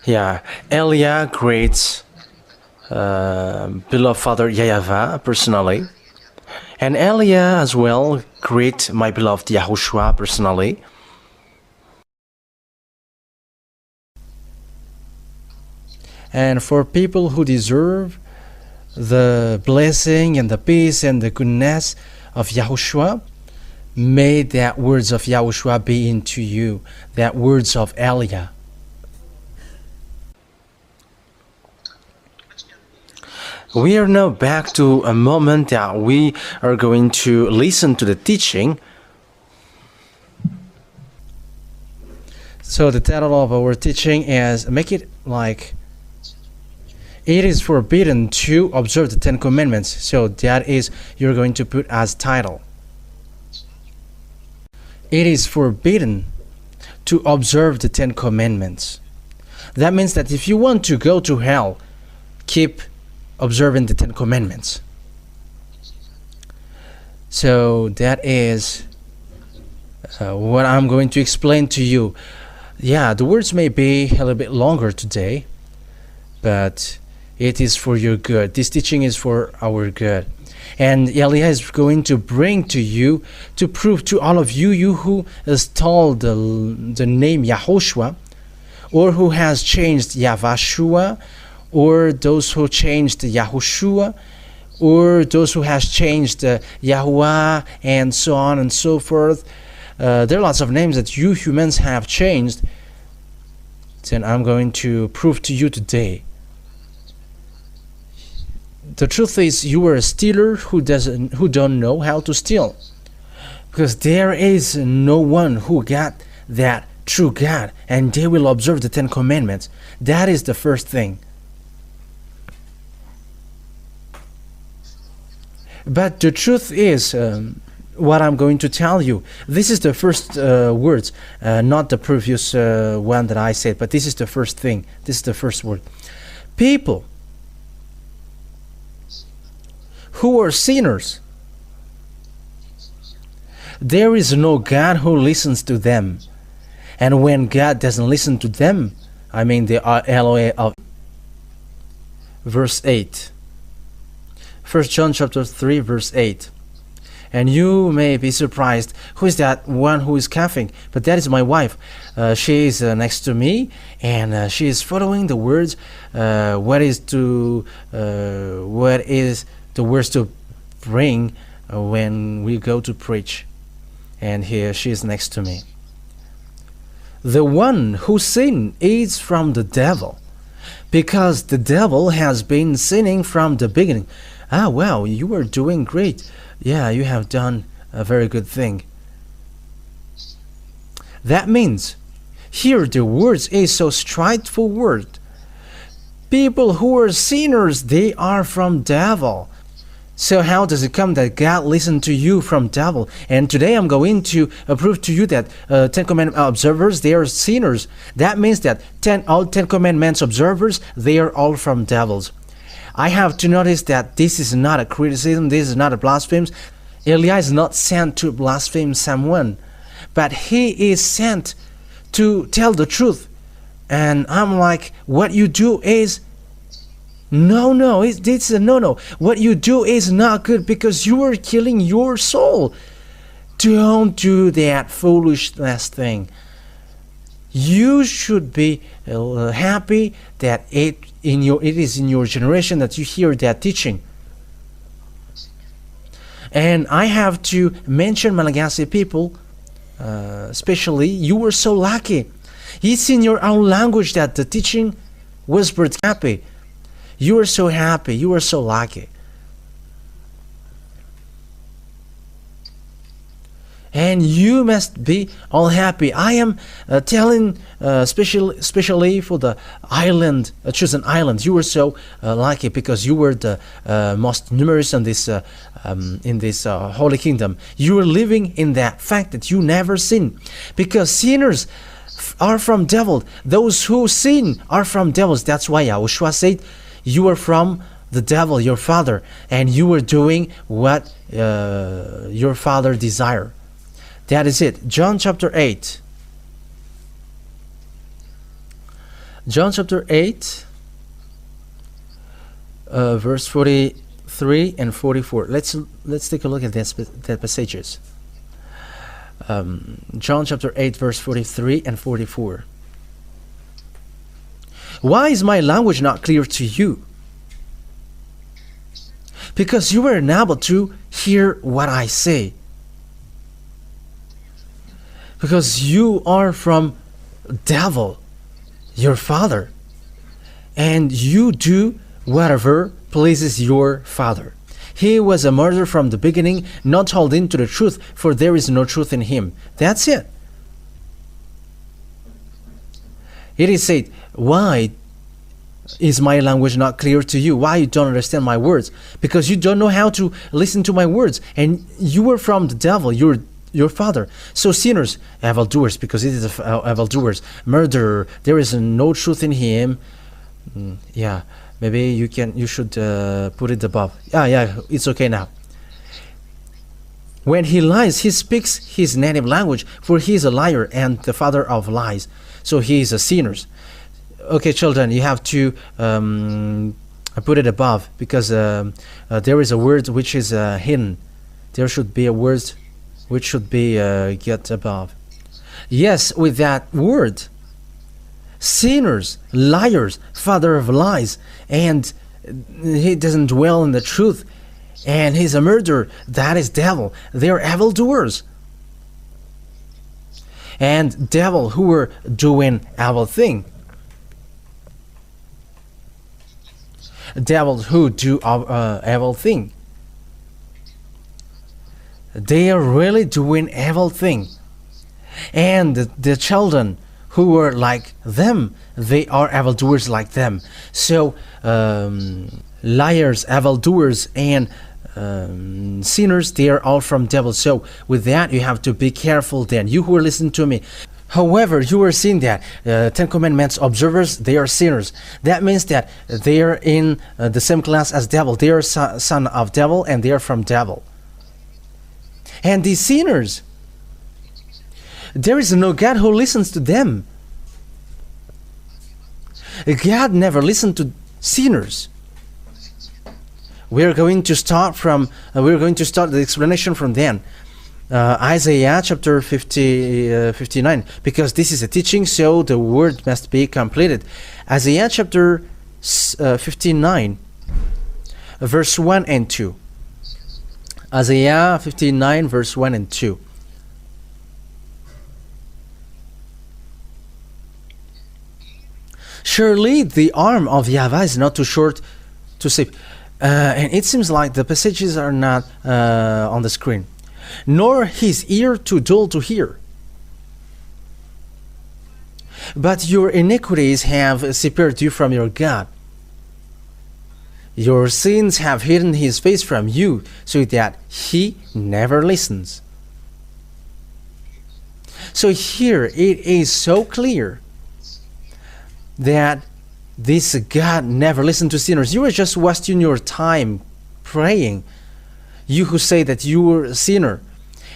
Yeah, Elia greets beloved Father YAHVAH personally, and Elia as well greet my beloved YAHOSHUAH personally. And for people who deserve the blessing and the peace and the goodness of YAHOSHUAH, may that words of YAHOSHUAH be into you, that words of Elia. We are now back to a moment that we are going to listen to the teaching. So the title of our teaching is, make it like, it is forbidden to observe the Ten Commandments. So that is, you're going to put as title. It is forbidden to observe the Ten Commandments. That means that if you want to go to hell, keep observing the Ten Commandments. So that is what I'm going to explain to you. Yeah, the words may be a little bit longer today, but it is for your good. This teaching is for our good. And Elia is going to bring to you, to prove to all of you, you who install the name YAHOSHUAH, or who has changed YAHVAH, or those who changed YAHOSHUAH, or those who has changed YAHWAH, and so on and so forth. There are lots of names that you humans have changed. Then I'm going to prove to you today. The truth is, you are a stealer who don't know how to steal, because there is no one who got that true God, and they will observe the Ten Commandments. That is the first thing. But the truth is, what I'm going to tell you, this is the first words, not the previous one that I said, but this is the first thing. This is the first word. People who are sinners, there is no God who listens to them. And when God doesn't listen to them, I mean they are LOA of verse 8. 1 John chapter 3 verse 8. And you may be surprised, who is that one who is coughing? But that is my wife. She is next to me, and she is following the words. What is the words to bring when we go to preach? And here she is next to me. The one who sinned is from the devil, because the devil has been sinning from the beginning. Ah, wow, you are doing great. Yeah, you have done a very good thing. That means, here the words is so straightforward. People who are sinners, they are from devil. So how does it come that God listened to you from devil? And today I'm going to prove to you that Ten Commandment observers, they are sinners. That means that all Ten Commandments observers, they are all from devils. I have to notice that this is not a criticism, this is not a blasphemy. Elia is not sent to blaspheme someone, but he is sent to tell the truth. And I'm like, what you do is no, it's a no. What you do is not good, because you are killing your soul. Don't do that foolishness thing. You should be happy that it is in your generation that you hear that teaching. And I have to mention Malagasy people, especially, you were so lucky. It's in your own language that the teaching whispered happy. You are so happy, you are so lucky. And you must be all happy. I am telling, especially for the island, chosen island, you were so lucky, because you were the most numerous in this holy kingdom. You are living in that fact that you never sin, because sinners are from devil. Those who sin are from devils. That's why YAHOSHUAH said, you are from the devil, your father, and you were doing what your father desired. That is it. John chapter 8. John chapter 8, verse 43 and 44. Let's take a look at that passages. John chapter 8, verse 43 and 44. Why is my language not clear to you? Because you were unable to hear what I say. Because you are from devil, your father, and you do whatever pleases your father. He was a murderer from the beginning, not holding to the truth, for there is no truth in him. That's it. It is said, why is my language not clear to you? Why you don't understand my words? Because you don't know how to listen to my words, and you were from the devil, your father. So sinners, evildoers, because it is evildoers, murderer, there is no truth in him. Yeah, maybe you should put it above. Yeah, it's okay now. When he lies, he speaks his native language, for he is a liar and the father of lies. So he is a sinner. Okay, children, you have to put it above, because there is a word which is hidden. There should be a word which should be get above. Yes, with that word, sinners, liars, father of lies, and he doesn't dwell in the truth, and he's a murderer. That is devil. They are evildoers, and devil who are doing evil thing. Devils who do evil thing. They are really doing evil thing. And the children who are like them, they are evildoers like them. So liars, evildoers, and sinners, they are all from devil. So with that, you have to be careful then. You who are listening to me. However, you are seeing that Ten Commandments observers, they are sinners. That means that they are in the same class as devil. They are son of devil, and they are from devil. And these sinners, there is no God who listens to them. God never listened to sinners. We're going to start the explanation from then. Isaiah chapter 59, because this is a teaching, so the word must be completed. Isaiah chapter 59, verse 1 and 2. Isaiah 59, verse 1 and 2. Surely the arm of YAHVAH is not too short to save. And it seems like the passages are not on the screen. Nor his ear too dull to hear. But your iniquities have separated you from your God. Your sins have hidden his face from you, so that he never listens. So here it is so clear that this God never listened to sinners. You are just wasting your time praying. You who say that you are a sinner.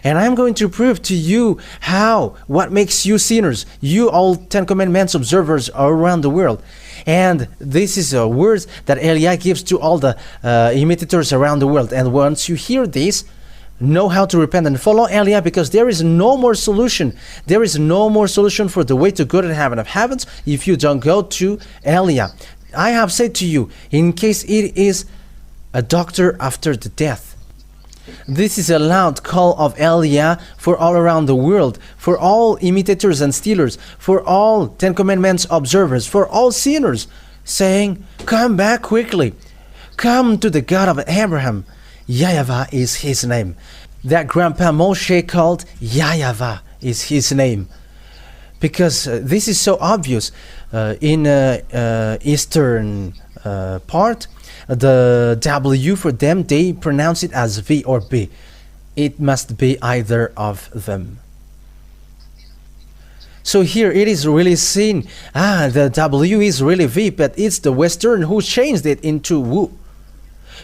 And I'm going to prove to you what makes you sinners. You all Ten Commandments observers around the world. And this is a word that Eliah gives to all the imitators around the world. And once you hear this, know how to repent and follow Eliah, because there is no more solution. There is no more solution for the way to go to the heaven of heavens if you don't go to Eliah. I have said to you, in case it is a doctor after the death. This is a loud call of Eliah for all around the world, for all imitators and stealers, for all Ten Commandments observers, for all sinners, saying, come back quickly. Come to the God of Abraham. YAHVAH is his name. That Grandpa Moshe called YAHVAH is his name. Because this is so obvious. In Eastern part, the W for them, they pronounce it as V or B. It must be either of them. So here it is really seen, the W is really V, but it's the Western who changed it into W.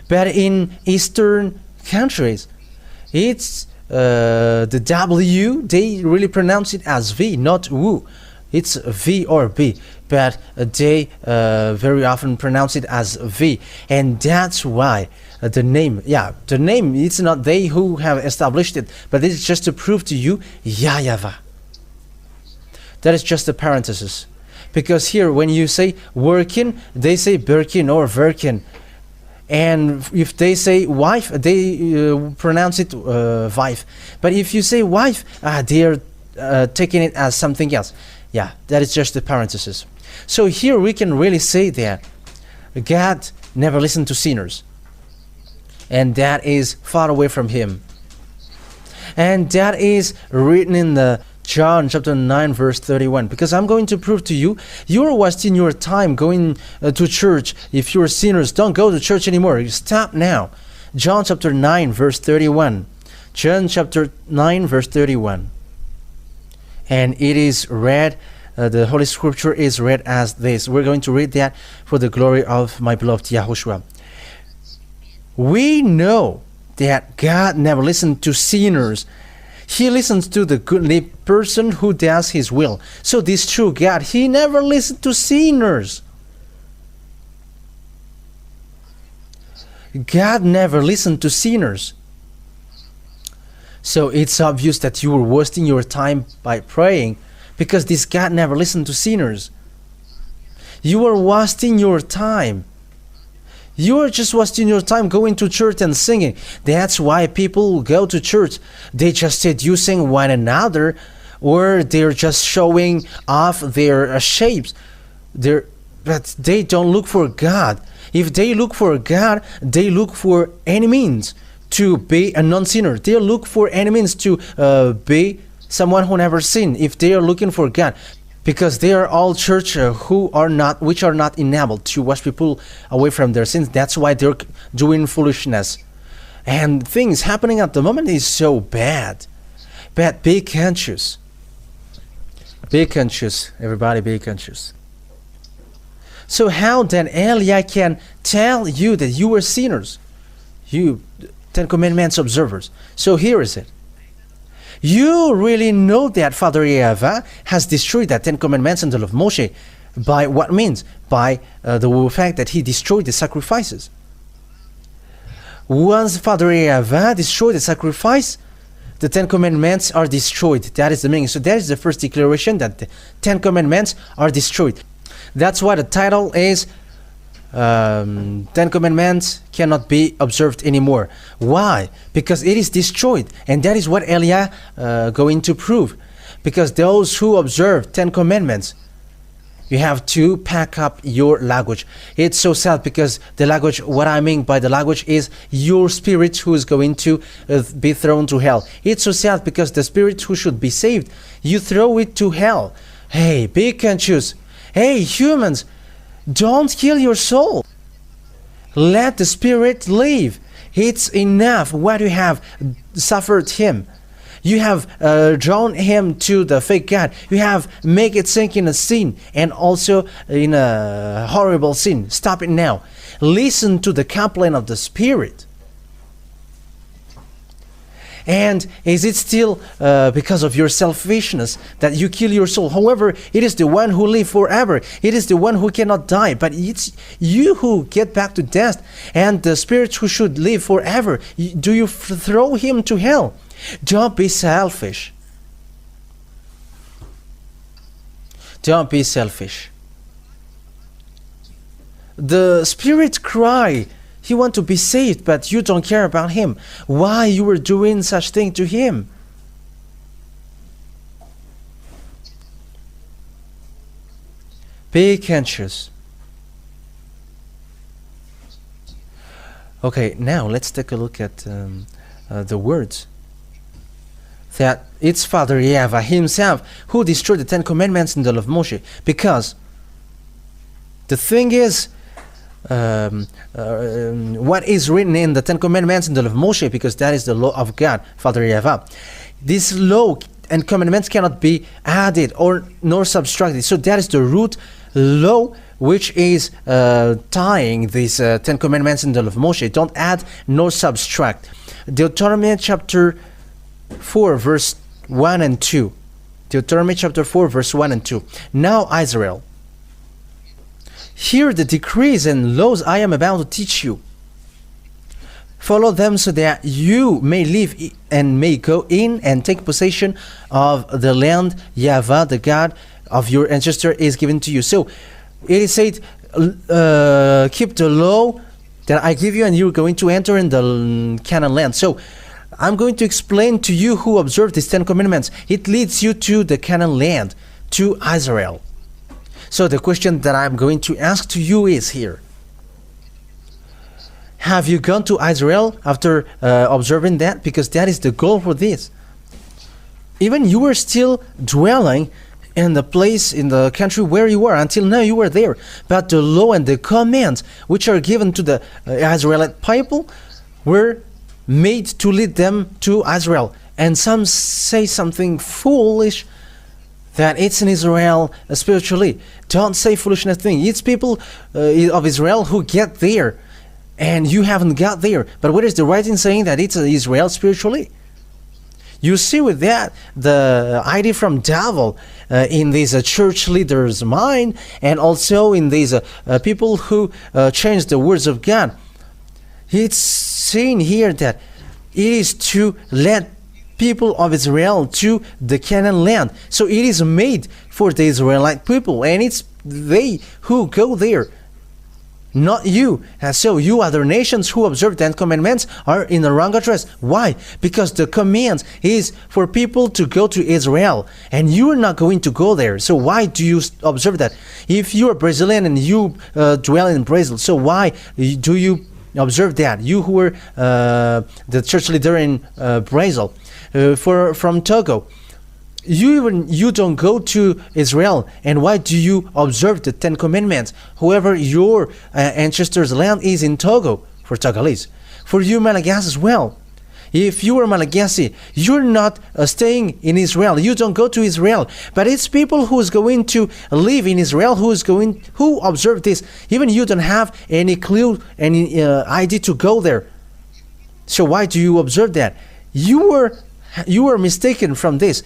But in Eastern countries, it's the W, they really pronounce it as V, not W. It's V or B, but they very often pronounce it as V, and that's why the name, it's not they who have established it, but it's just to prove to you YAHVAH. That is just a parenthesis, because here when you say working, they say Birkin or Verkin, and if they say wife, they pronounce it wife. But if you say wife, they're taking it as something else. Yeah, that is just a parenthesis. So here we can really say that God never listened to sinners, and that is far away from him. And that is written in the John chapter 9 verse 31, because I'm going to prove to you, you're wasting your time going to church. If you're sinners, don't go to church anymore. Stop now. John chapter 9 verse 31. John chapter 9 verse 31. And it is read, the Holy Scripture is read as this. We're going to read that for the glory of my beloved YAHOSHUAH. We know that God never listened to sinners. He listens to the godly person who does his will. So this true God, he never listened to sinners. God never listened to sinners. So it's obvious that you were wasting your time by praying, because this God never listened to sinners. You are wasting your time. You are just wasting your time going to church and singing. That's why people go to church. They just seducing one another, or they're just showing off their shapes. But they don't look for God. If they look for God, they look for any means to be a non-sinner. They look for any means to be someone who never sinned. If they are looking for God, because they are all church which are not enabled to wash people away from their sins. That's why they're doing foolishness. And things happening at the moment is so bad. But be conscious. Be conscious, everybody, be conscious. So how then Eliah can tell you that you are sinners? You Ten Commandments observers. So here is it. You really know that Father YAHVAH has destroyed that Ten Commandments in the law of Moshe. By what means? By the fact that he destroyed the sacrifices. Once Father YAHVAH destroyed the sacrifice, the Ten Commandments are destroyed. That is the meaning. So that is the first declaration, that the Ten Commandments are destroyed. That's why the title is Ten Commandments cannot be observed anymore. Why? Because it is destroyed, and that is what Eliah going to prove. Because those who observe Ten Commandments, you have to pack up your luggage. It's so sad, because the luggage, what I mean by the luggage is your spirit who is going to be thrown to hell. It's so sad, because the spirit who should be saved, you throw it to hell. Hey, be conscious. Hey, humans, don't kill your soul. Let the spirit live. It's enough what you have suffered him. You have drawn him to the fake God. You have made it sink in a sin, and also in a horrible sin. Stop it now. Listen to the complaint of the spirit. And is it still because of your selfishness that you kill your soul? However, it is the one who lives forever. It is the one who cannot die. But it's you who get back to death, and the spirit who should live forever. Do you throw him to hell? Don't be selfish. Don't be selfish. The spirit cry. He wants to be saved, but you don't care about him. Why you were doing such thing to him? Be conscious. Okay, now let's take a look at the words. That it's Father YAHVAH himself who destroyed the Ten Commandments in the law of Moshe. Because the thing is, what is written in the Ten Commandments in the law of Moshe, because that is the law of God, Father YAHVAH. This law and commandments cannot be added or nor subtracted. So that is the root law which is tying these Ten Commandments in the law of Moshe. Don't add nor subtract. Deuteronomy chapter 4 verse 1 and 2. Deuteronomy chapter 4, verse 1 and 2. Now, Israel, hear the decrees and laws I am about to teach you. Follow them so that you may live and may go in and take possession of the land YAHVAH, the God of your ancestor, is given to you. So it is said, keep the law that I give you, and you're going to enter in the Canaan land. So I'm going to explain to you who observe these 10 commandments. It leads you to the Canaan land, to Israel. So the question that I'm going to ask to you is here. Have you gone to Israel after observing that? Because that is the goal for this. Even you were still dwelling in the place, in the country where you were. Until now you were there. But the law and the commands which are given to the Israelite people were made to lead them to Israel. And some say something foolish, that it's in Israel spiritually. Don't say foolishness thing. It's people of Israel who get there, and you haven't got there. But what is the writing saying that it's Israel spiritually? You see with that the idea from devil in these church leaders' mind, and also in these people who change the words of God. It's saying here that it is to let people of Israel to the Canaan land. So it is made for the Israelite people, and it's they who go there, not you. And so you other nations who observe 10 commandments are in the wrong address. Why? Because the command is for people to go to Israel, and you are not going to go there. So why do you observe that? If you are Brazilian and you dwell in Brazil, so why do you observe that? You who were the church leader in Brazil, from Togo, you don't go to Israel, and why do you observe the 10 commandments? Whoever your ancestors' land is in Togo, for Togolese. For you Malagasy as well. If you are Malagasy, you're not staying in Israel. You don't go to Israel. But it's people who is going to live in Israel who observe this. Even you don't have any clue, any idea to go there. So why do you observe that? You were mistaken from this.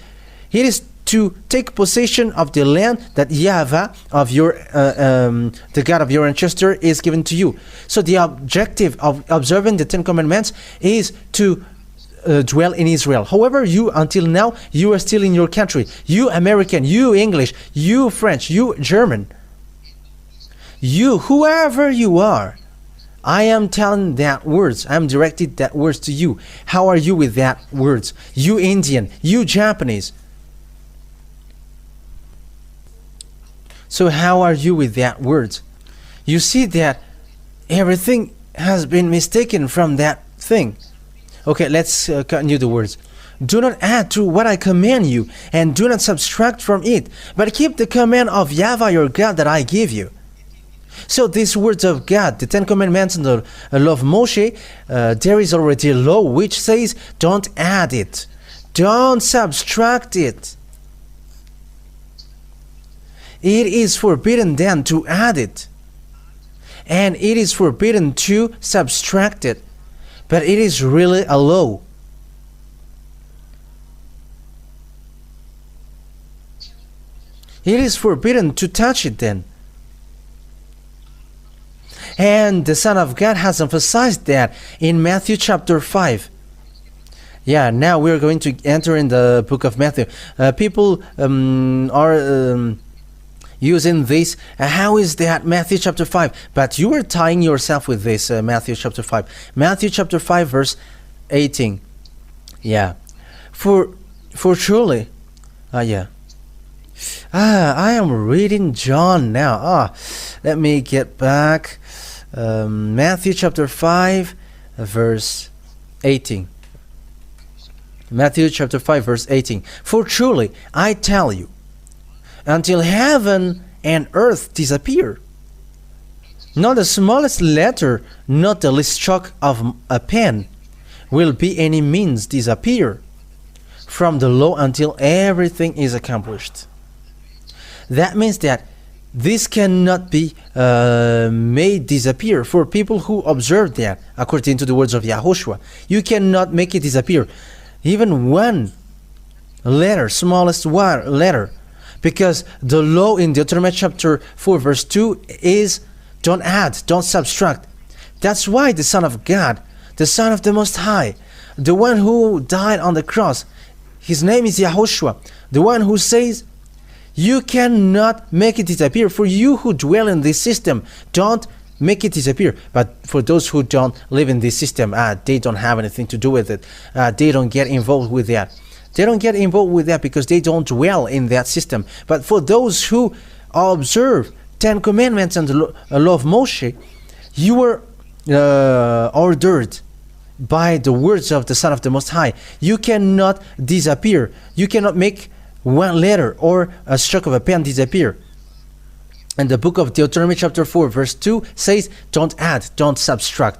It is to take possession of the land that YAHVAH of your the God of your ancestor is given to you. So the objective of observing the 10 commandments is to dwell in Israel. However, you until now you are still in your country. You American, you English, you French, you German, you whoever you are. I am telling that words. I am directed that words to you. How are you with that words? You Indian, you Japanese. So how are you with that words? You see that everything has been mistaken from that thing. Okay, let's continue the words. Do not add to what I command you, and do not subtract from it, but keep the command of YAHVAH your God that I give you. So these words of God, the 10 commandments and the law of Moshe, there is already a law which says don't add it, don't subtract it. It is forbidden then to add it, and it is forbidden to subtract it, but it is really a law. It is forbidden to touch it then. And the Son of God has emphasized that in Matthew chapter 5. Yeah, now we're going to enter in the book of Matthew. People are using this. How is that Matthew chapter 5? But you are tying yourself with this Matthew chapter 5. Matthew chapter 5 verse 18. Yeah. For truly. Yeah. I am reading John now. Let me get back. Matthew chapter 5 verse 18. Matthew chapter 5 verse 18. For truly I tell you, until heaven and earth disappear, not the smallest letter, not the least stroke of a pen will be any means disappear from the law until everything is accomplished. That means that this cannot be made disappear for people who observe that, according to the words of YAHOSHUAH. You cannot make it disappear. Even one letter, smallest letter. Because the law in Deuteronomy chapter 4 verse 2 is don't add, don't subtract. That's why the Son of God, the Son of the Most High, the one who died on the cross, his name is YAHOSHUAH, the one who says, you cannot make it disappear. For you who dwell in this system, don't make it disappear. But for those who don't live in this system, they don't have anything to do with it. They don't get involved with that. They don't get involved with that because they don't dwell in that system. But for those who observe 10 commandments and the law of Moshe, you were ordered by the words of the Son of the Most High. You cannot disappear. You cannot make one letter or a stroke of a pen disappear. And the book of Deuteronomy chapter 4 verse 2 says, don't add, don't subtract.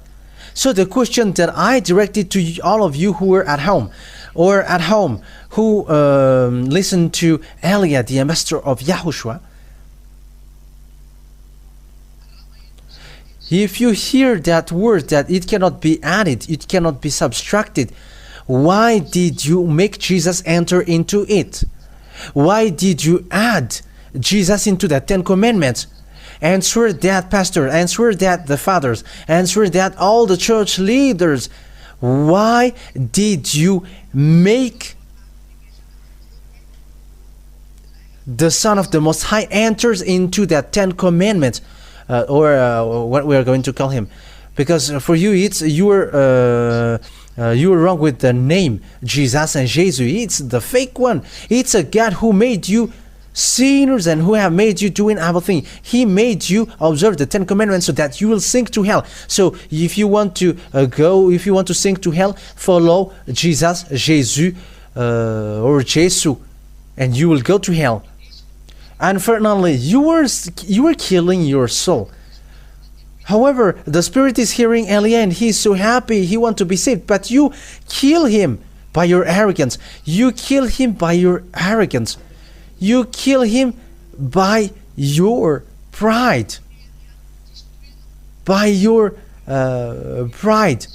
So the question that I directed to all of you who were at home, or at home who listened to Elia, the ambassador of YAHOSHUAH, if you hear that word that it cannot be added, it cannot be subtracted, why did you make Jesus enter into it? Why did you add Jesus into the 10 commandments? Answer that, pastor. Answer that, the fathers. Answer that, all the church leaders. Why did you make the Son of the Most High enters into that 10 commandments, or what we are going to call him? Because for you, it's you were wrong with the name Jesus and Jesus. It's the fake one. It's a God who made you sinners and who have made you doing evil thing. He made you observe the 10 commandments so that you will sink to hell. So if you want to if you want to sink to hell, follow Jesus, or Jesus, and you will go to hell. Unfortunately, you were killing your soul. However, the Spirit is hearing Elia and he is so happy, he wants to be saved. But you kill him by your arrogance. You kill him by your arrogance. You kill him by your pride. By your pride.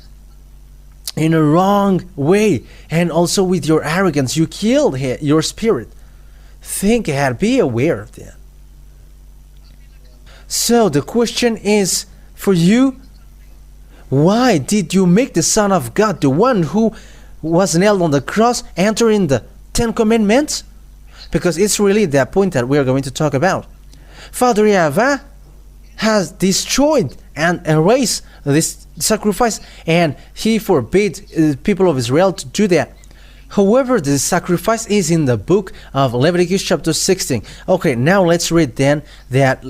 In a wrong way. And also with your arrogance, you killed your spirit. Think ahead. Be aware of that. So the question is, for you, why did you make the Son of God, the one who was nailed on the cross, enter in the 10 commandments? Because it's really that point that we are going to talk about. Father YAHVAH has destroyed and erased this sacrifice, and he forbade people of Israel to do that. However, the sacrifice is in the book of Leviticus chapter 16. Okay, now let's read then that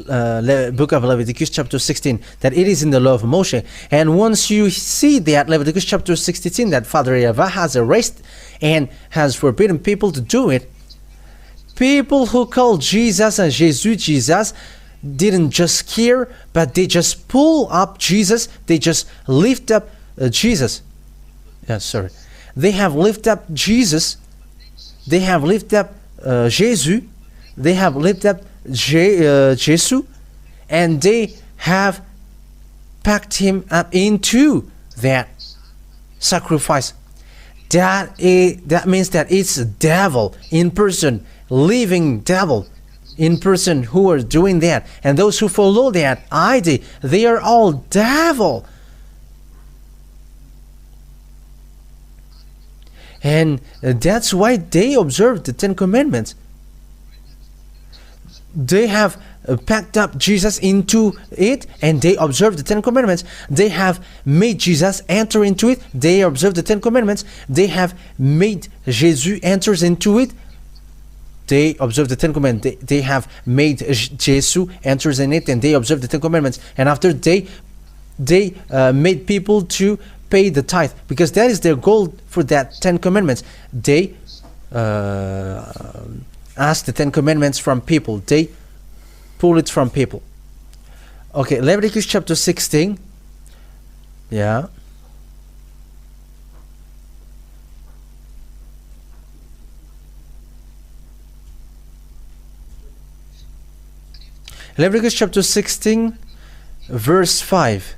book of Leviticus chapter 16, that it is in the law of Moshe. And once you see that Leviticus chapter 16, that Father YAHVAH has erased and has forbidden people to do it, people who call Jesus and Jesus didn't just care, but they just pull up Jesus, they just lift up Jesus. They have lifted up Jesus, they have lifted up Jesus, they have lifted up Jesus, and they have packed him up into that sacrifice. That means that it's a devil in person, living devil in person who are doing that. And those who follow that idea, they are all devil. And that's why they observe the 10 commandments. They have packed up Jesus into it, and they observe the 10 commandments. They have made Jesus enter into it. They observe the 10 commandments. They have made Jesus enters into it. They observe the 10 commandments. They have made Jesus enters in it, and they observe the 10 commandments. And after they made people to pay the tithe, because that is their goal for that 10 commandments. They ask the 10 commandments from people. They pull it from people. Okay, Leviticus chapter 16. Yeah. Leviticus chapter 16, verse 5.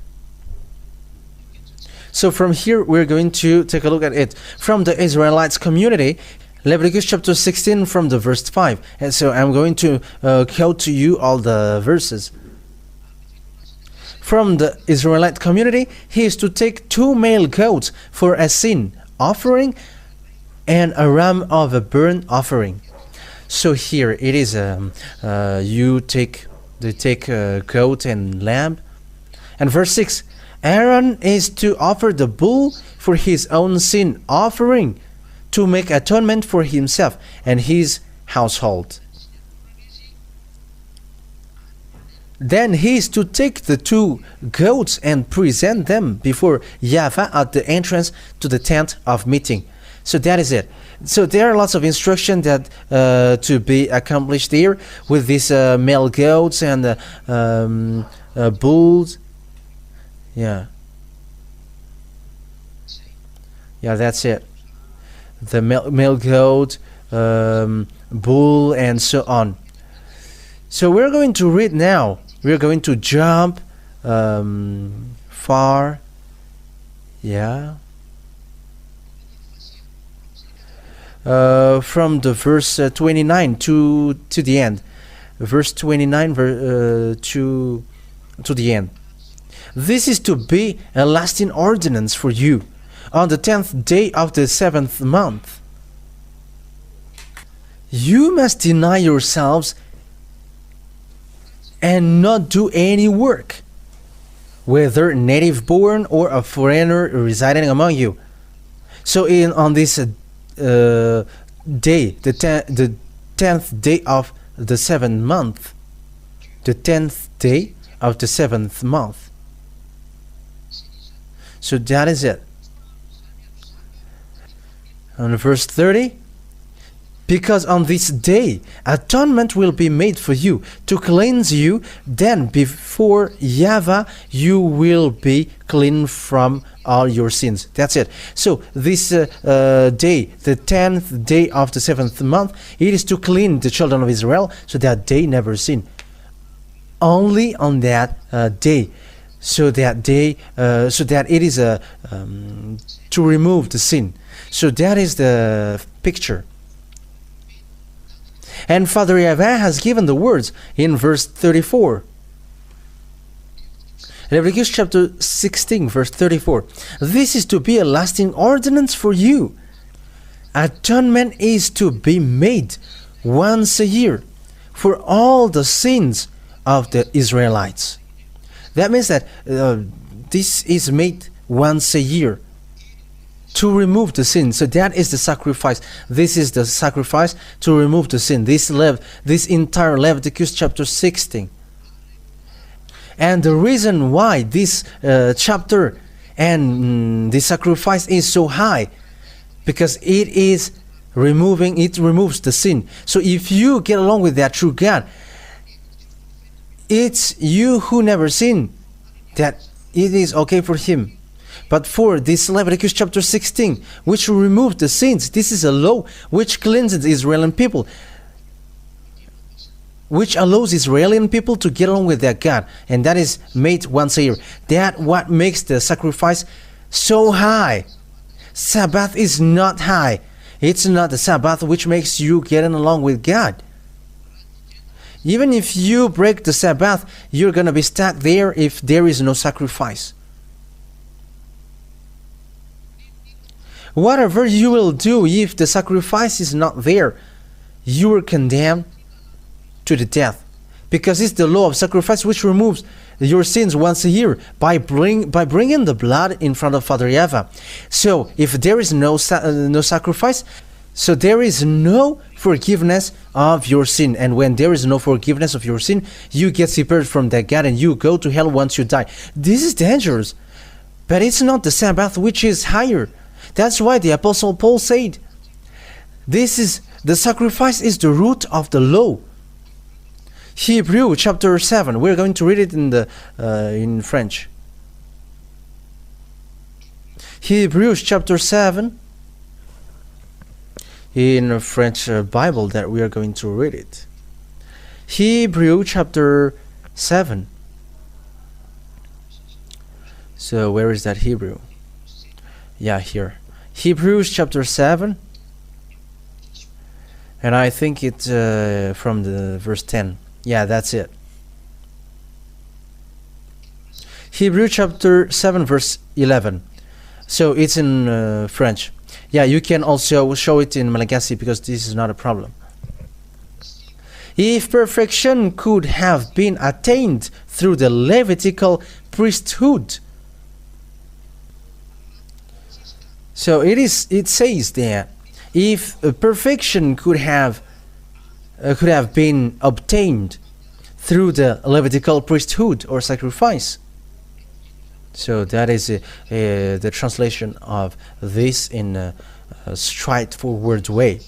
So from here we're going to take a look at it. From the Israelites community, Leviticus chapter 16 from the verse 5. And so I'm going to quote to you all the verses. From the Israelite community, he is to take 2 male goats for a sin offering and a ram of a burnt offering. So here it is, they take a goat and lamb. And verse 6, Aaron is to offer the bull for his own sin offering, to make atonement for himself and his household. Then he is to take the 2 goats and present them before YAHVAH at the entrance to the tent of meeting. So that is it. So there are lots of instructions that to be accomplished here with these male goats and bulls. Yeah, that's it. The male goat, bull, and so on. So we're going to read now. We're going to jump far. Yeah. From the verse 29 to the end. Verse 29 to the end. This is to be a lasting ordinance for you on the 10th day of the 7th month. You must deny yourselves and not do any work, whether native born or a foreigner residing among you. So on this day, the 10th day of the 7th month, the 10th day of the 7th month. So that is it. On verse 30, because on this day atonement will be made for you to cleanse you, then before YAHVAH you will be clean from all your sins. That's it. So this day, the 10th day of the 7th month, it is to clean the children of Israel so that they never sin. Only on that day. So that it is to remove the sin. So that is the picture. And Father YAHVAH has given the words in verse 34. Leviticus chapter 16 verse 34. This is to be a lasting ordinance for you. Atonement is to be made once a year for all the sins of the Israelites. That means that this is made once a year to remove the sin. So that is the sacrifice. This is the sacrifice to remove the sin. This entire Leviticus chapter 16. And the reason why this chapter and the sacrifice is so high, because it removes the sin. So if you get along with that true God, it's you who never sin, that it is okay for him. But for this Leviticus chapter 16, which will remove the sins, this is a law which cleanses the Israeli people, which allows Israeli people to get along with their God, and that is made once a year. That what makes the sacrifice so high. Sabbath is not high. It's not the Sabbath which makes you getting along with God. Even if you break the Sabbath, you're going to be stuck there if there is no sacrifice. Whatever you will do if the sacrifice is not there, you are condemned to the death. Because it's the law of sacrifice which removes your sins once a year by bringing the blood in front of Father YAHVAH. So if there is no sacrifice, so there is no forgiveness of your sin. And when there is no forgiveness of your sin, you get separated from that God and you go to hell once you die. This is dangerous. But it's not the Sabbath which is higher. That's why the Apostle Paul said, the sacrifice is the root of the law. Hebrew chapter 7. We're going to read it in French. Hebrews chapter 7. In a French Bible that we are going to read it. Hebrew chapter 7. So where is that Hebrew? Yeah, here. Hebrews chapter 7. And I think it's from the verse 10. Yeah, that's it. Hebrew chapter 7 verse 11. So it's in French. Yeah, you can also show it in Malagasy because this is not a problem. If perfection could have been attained through the Levitical priesthood. So it says that if perfection could have been obtained through the Levitical priesthood or sacrifice. So that is the translation of this in a straightforward way.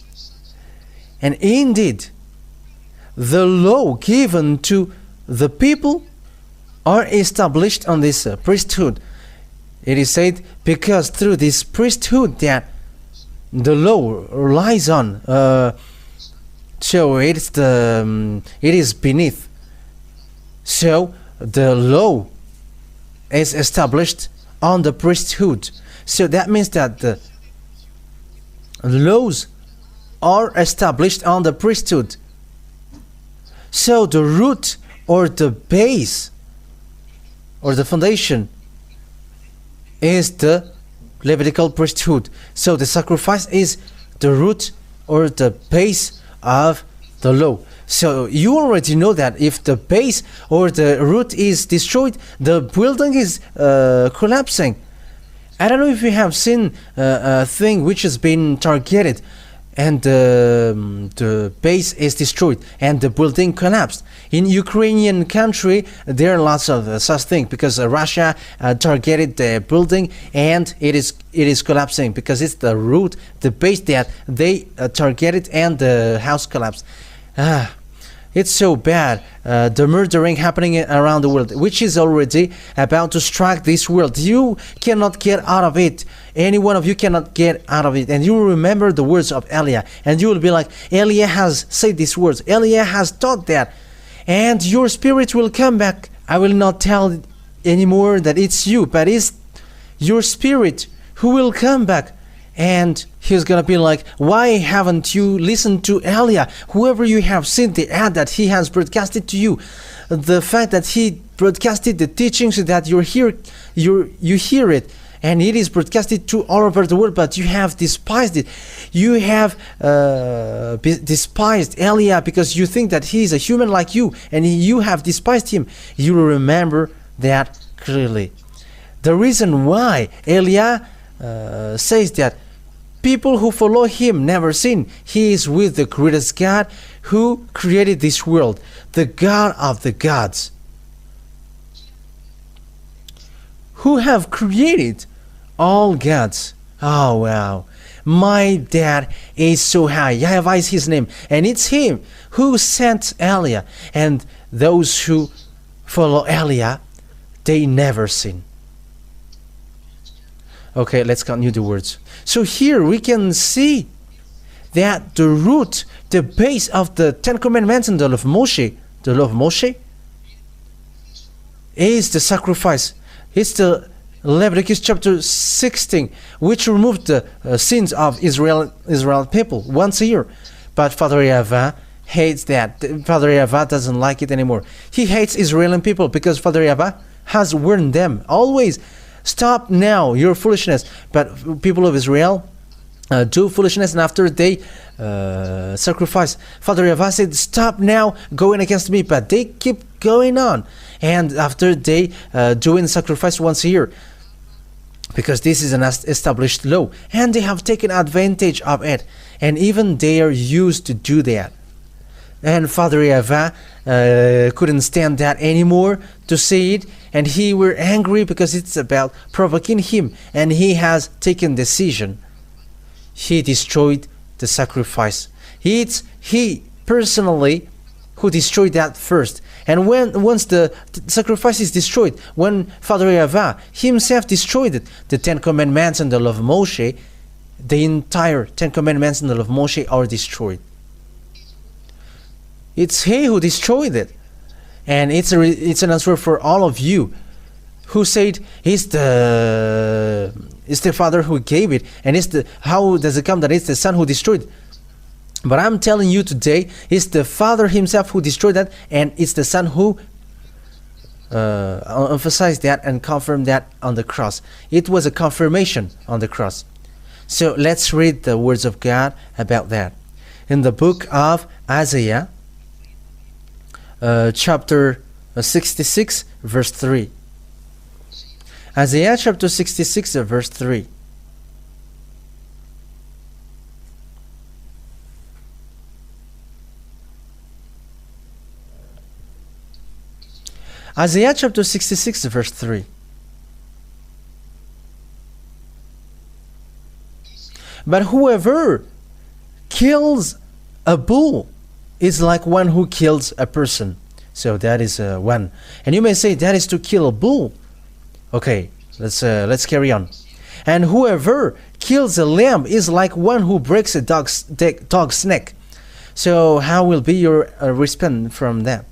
And indeed, the law given to the people are established on this priesthood. It is said because through this priesthood that the law relies on. So it is beneath. So the law is established on the priesthood. So that means that the laws are established on the priesthood. So the root or the base or the foundation is the Levitical priesthood. So the sacrifice is the root or the base of the law. So you already know that if the base or the root is destroyed, the building is collapsing. I don't know if you have seen a thing which has been targeted and the base is destroyed and the building collapsed. In Ukrainian country, there are lots of such things because Russia targeted the building and it is collapsing because it's the root, the base that they targeted and the house collapsed. It's so bad, the murdering happening around the world, which is already about to strike this world. You cannot get out of it. Any one of you cannot get out of it. And you will remember the words of Eliah. And you will be like, Eliah has said these words. Eliah has taught that. And your spirit will come back. I will not tell anymore that it's you, but it's your spirit who will come back. And he's gonna be like, why haven't you listened to Eliah? Whoever you have seen the ad that he has broadcasted to you, the fact that he broadcasted the teachings that you hear it, and it is broadcasted to all over the world, but you have despised it. You have despised Eliah because you think that he is a human like you, and you have despised him. You will remember that clearly. The reason why Eliah says that people who follow him never sin. He is with the greatest God who created this world, the God of the gods, who have created all gods. Oh wow, my dad is so high. YAHVAH is his name, and it's him who sent Eliah, and those who follow Eliah, they never sin. Okay, let's continue the words. So here we can see that the root, the base of the Ten Commandments and the law of Moshe, is the sacrifice. It's the Leviticus chapter 16, which removed the sins of Israel people once a year. But Father YAHVAH hates that. Father YAHVAH doesn't like it anymore. He hates Israeli people because Father YAHVAH has warned them always. Stop now your foolishness. But people of Israel do foolishness, and after they sacrifice, Father YAHVAH said, stop now going against me. But they keep going on, and after they doing sacrifice once a year, because this is an established law, and they have taken advantage of it, and even they are used to do that. And Father YAHVAH couldn't stand that anymore to see it, and he were angry because it's about provoking him, and he has taken decision. He destroyed the sacrifice. It's he personally who destroyed that first. And once the sacrifice is destroyed, when Father YAHVAH himself destroyed it, the Ten Commandments and the law of Moshe, the entire Ten Commandments and the law of Moshe are destroyed. It's he who destroyed it. And it's an answer for all of you who said it's the Father who gave it, and how does it come that it's the Son who destroyed? But I'm telling you today, it's the Father himself who destroyed that, and it's the Son who emphasized that and confirmed that on the cross. It was a confirmation on the cross. So let's read the words of God about that. In the book of Isaiah, chapter 66, verse 3. Isaiah chapter 66, verse 3. Isaiah chapter 66, verse 3. But whoever kills a bull is like one who kills a person. So that is one. And you may say that is to kill a bull. Okay, let's carry on. And whoever kills a lamb is like one who breaks a dog's neck. So how will be your response from that?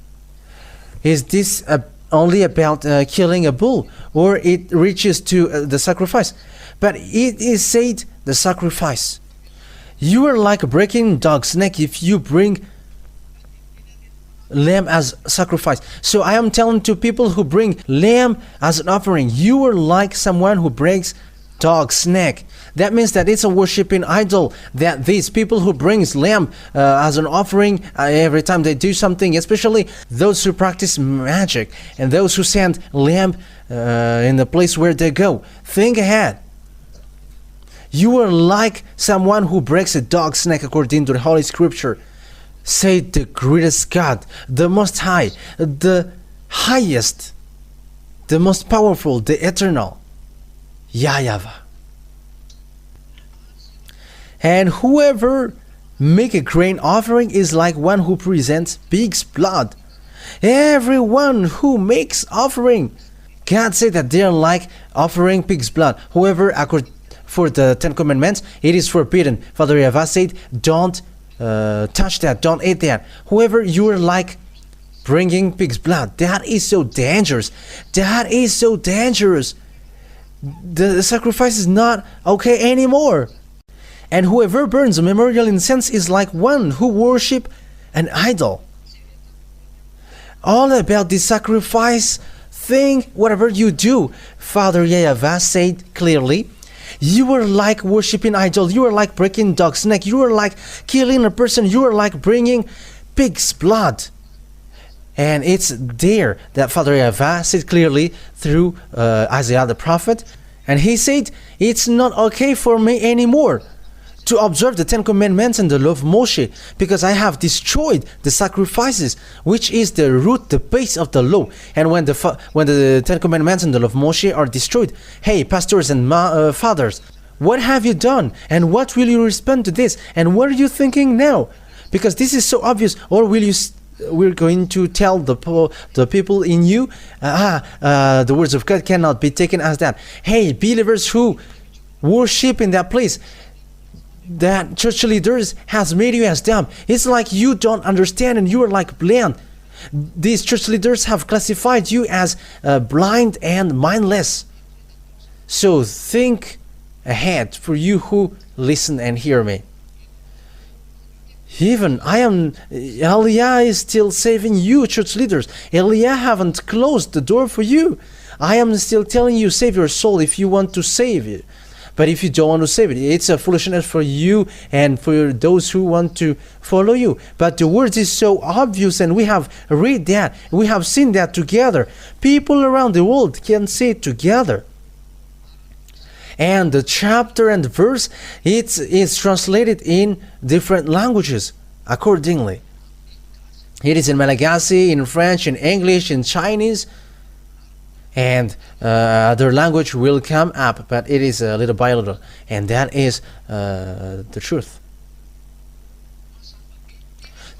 Is this only about killing a bull, or it reaches to the sacrifice? But it is said the sacrifice. You are like breaking dog's neck if you bring lamb as sacrifice. So I am telling to people who bring lamb as an offering, you are like someone who breaks dog's neck. That means that it's a worshiping idol, that these people who brings lamb as an offering every time they do something, especially those who practice magic and those who send lamb in the place where they go. Think ahead. You are like someone who breaks a dog's neck according to the Holy Scripture. Say the greatest God, the Most High, the highest, the most powerful, the eternal, YAHVAH. And whoever make a grain offering is like one who presents pig's blood. Everyone who makes offering, God said that they are like offering pig's blood. Whoever, for the 10 Commandments, it is forbidden. Father YAHVAH said, don't touch that, don't eat that. Whoever, you are like bringing pig's blood. That is so dangerous. That is so dangerous. The sacrifice is not okay anymore. And whoever burns a memorial incense is like one who worship an idol. All about the sacrifice thing, whatever you do, Father YAHVAH said clearly, you are like worshiping idol, you are like breaking dog's neck, you are like killing a person, you are like bringing pig's blood. And it's there that Father YAHVAH said clearly through Isaiah the prophet. And he said, it's not okay for me anymore to observe the 10 Commandments and the law of Moshe, because I have destroyed the sacrifices, which is the root, the base of the law. And when the 10 Commandments and the law of Moshe are destroyed, hey, pastors and fathers, what have you done? And what will you respond to this? And what are you thinking now? Because this is so obvious. Or will you we're going to tell the people in you, the words of God cannot be taken as that. Hey, believers who worship in that place, that church leaders has made you as dumb. It's like you don't understand and you are like blind. These church leaders have classified you as blind and mindless. So think ahead for you who listen and hear me. Even Eliah is still saving you, church leaders. Eliah haven't closed the door for you. I am still telling you, save your soul if you want to save it. But if you don't want to save it, it's a foolishness for you and for those who want to follow you. But the word is so obvious, and we have read that. We have seen that together. People around the world can see it together. And the chapter and verse, it's translated in different languages accordingly. It is in Malagasy, in French, in English, in Chinese, and other language will come up, but it is a little by little, and that is the truth.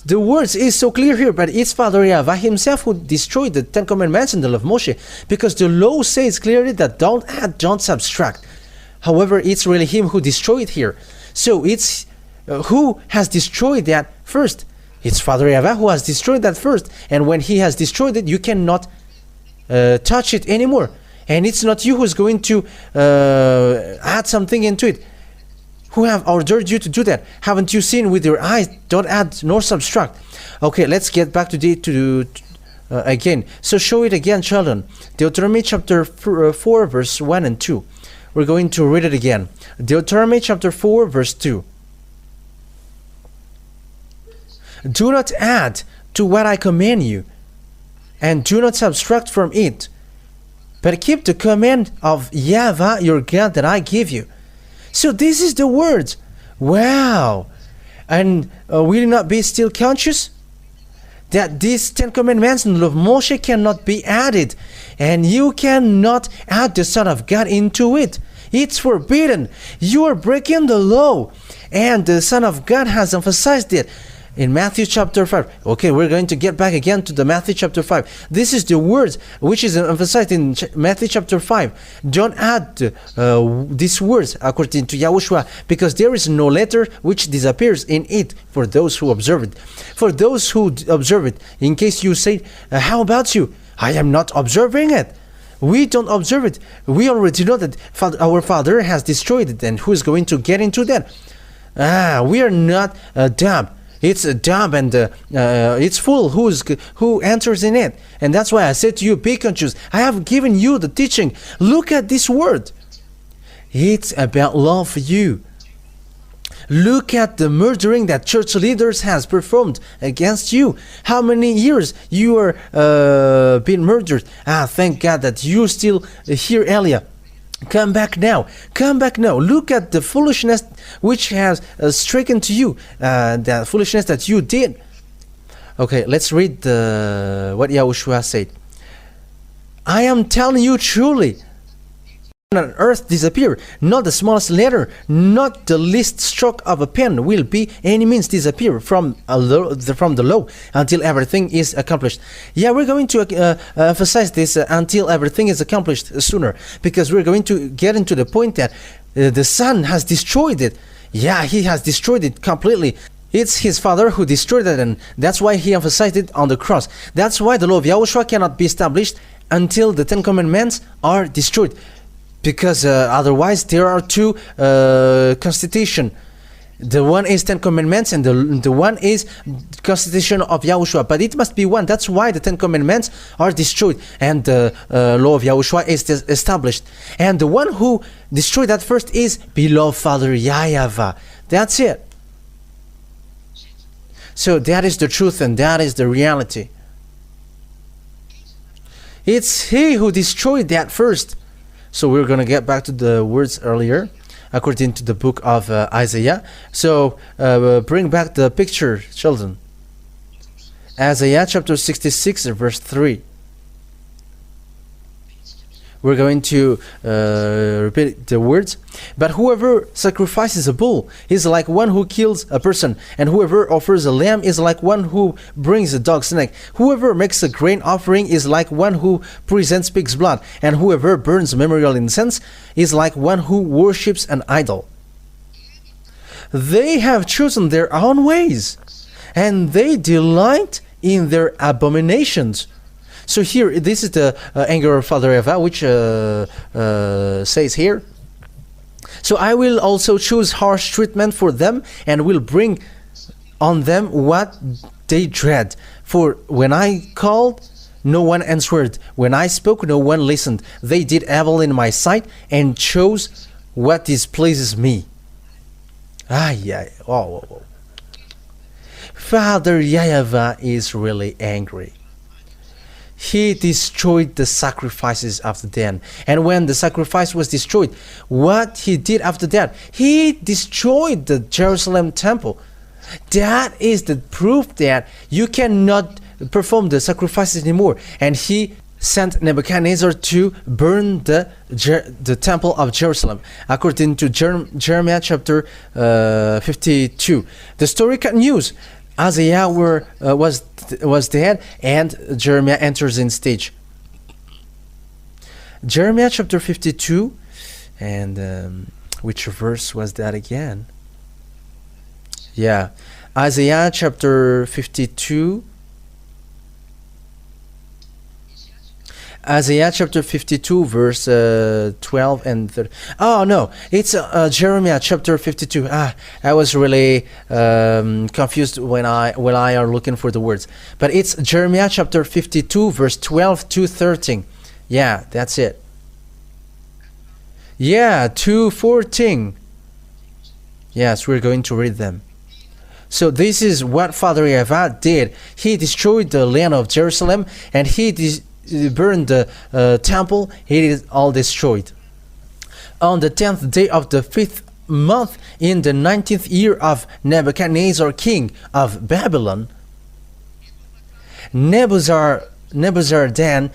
The words is so clear here, but it's Father YAHVAH himself who destroyed the 10 Commandments and the law of Moshe, because the law says clearly that don't add, don't subtract. However, it's really him who destroyed here. So it's who has destroyed that first? It's Father YAHVAH who has destroyed that first, and when he has destroyed it, you cannot touch it anymore. And it's not you who's going to add something into it. who have ordered you to do that? Haven't you seen with your eyes? Don't add nor subtract. Okay, let's get back to again. So show it again, children. Deuteronomy chapter 4, verse 1 and 2. We're going to read it again. Deuteronomy chapter 4, verse 2. Do not add to what I command you, and do not subtract from it, but keep the command of YAHVAH your God that I give you. So this is the words. Wow. And will you not be still conscious that these 10 commandments of Moshe cannot be added, and you cannot add the Son of God into it? It's forbidden. You are breaking the law, and the Son of God has emphasized it in Matthew chapter 5. Okay, we're going to get back again to the Matthew chapter 5. This is the words which is emphasized in Matthew chapter 5. Don't add these words according to Yahushua, because there is no letter which disappears in it for those who observe it. For those who observe it, in case you say, how about you? I am not observing it. We don't observe it. We already know that our Father has destroyed it, and who is going to get into that? We are not dumb. It's dumb, and it's full who enters in it. And that's why I said to you, be conscious. I have given you the teaching. Look at this word. It's about love for you. Look at the murdering that church leaders has performed against you. How many years you are being murdered? Thank God that you still here, Elia. Come back now. Come back now. Look at the foolishness which has stricken to you. The foolishness that you did. Okay, let's read what YAHOSHUAH said. I am telling you truly, on earth disappear, not the smallest letter, not the least stroke of a pen will be any means disappear from the law until everything is accomplished. Yeah, we're going to emphasize this until everything is accomplished sooner, because we're going to get into the point that the Son has destroyed it. Yeah, he has destroyed it completely. It's his Father who destroyed it, and that's why he emphasized it on the cross. That's why the law of Yahushua cannot be established until the 10 commandments are destroyed. Because otherwise there are two constitution. The one is 10 commandments, and the one is constitution of Yahushua. But it must be one. That's why the 10 commandments are destroyed, and the law of Yahushua is established. And the one who destroyed that first is beloved Father YAHVAH. That's it. So that is the truth, and that is the reality. It's he who destroyed that first. So we're going to get back to the words earlier, according to the book of Isaiah. So bring back the picture, children. Isaiah chapter 66, verse 3. We're going to repeat the words. But whoever sacrifices a bull is like one who kills a person, and whoever offers a lamb is like one who brings a dog's neck. Whoever makes a grain offering is like one who presents pig's blood, and whoever burns memorial incense is like one who worships an idol. They have chosen their own ways, and they delight in their abominations. So here, this is the anger of Father YAHVAH, which says here, so I will also choose harsh treatment for them, and will bring on them what they dread. For when I called, no one answered. When I spoke, no one listened. They did evil in my sight, and chose what displeases me. Father YAHVAH is really angry. He destroyed the sacrifices after that. And when the sacrifice was destroyed, what he did after that? He destroyed the Jerusalem temple. That is the proof that you cannot perform the sacrifices anymore. And he sent Nebuchadnezzar to burn the temple of Jerusalem, according to Jeremiah chapter 52. The story continues. Isaiah was dead, and Jeremiah enters in stage. Jeremiah chapter 52, and which verse was that again? Yeah, Isaiah chapter 52. Isaiah chapter 52 verse 12 and 13. Oh no, it's Jeremiah chapter 52. I was really confused when I are looking for the words, but it's Jeremiah chapter 52 verse 12 to 13. Yeah, that's it. Yeah, 2:14. Yes, we're going to read them. So this is what Father YAHVAH did. He destroyed the land of Jerusalem, and he burned the temple. It is all destroyed. On the 10th day of the 5th month, in the 19th year of Nebuchadnezzar, king of Babylon, Nebuzaradan,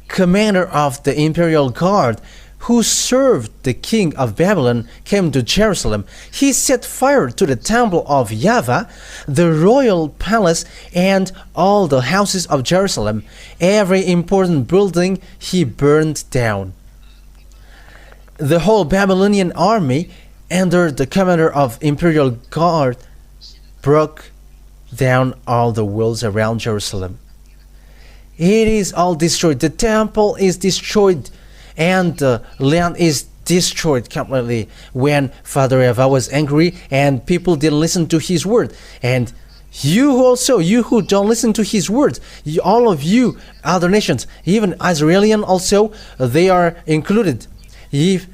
commander of the imperial guard, who served the king of Babylon, came to Jerusalem. He set fire to the temple of YAHVAH, the royal palace, and all the houses of Jerusalem. Every important building he burned down. The whole Babylonian army, under the commander of imperial guard, broke down all the walls around Jerusalem. It is all destroyed. The temple is destroyed, and the land is destroyed completely. When Father YAHVAH was angry and people didn't listen to his word, and you also, you who don't listen to his words, all of you other nations, even Israelian also, they are included. If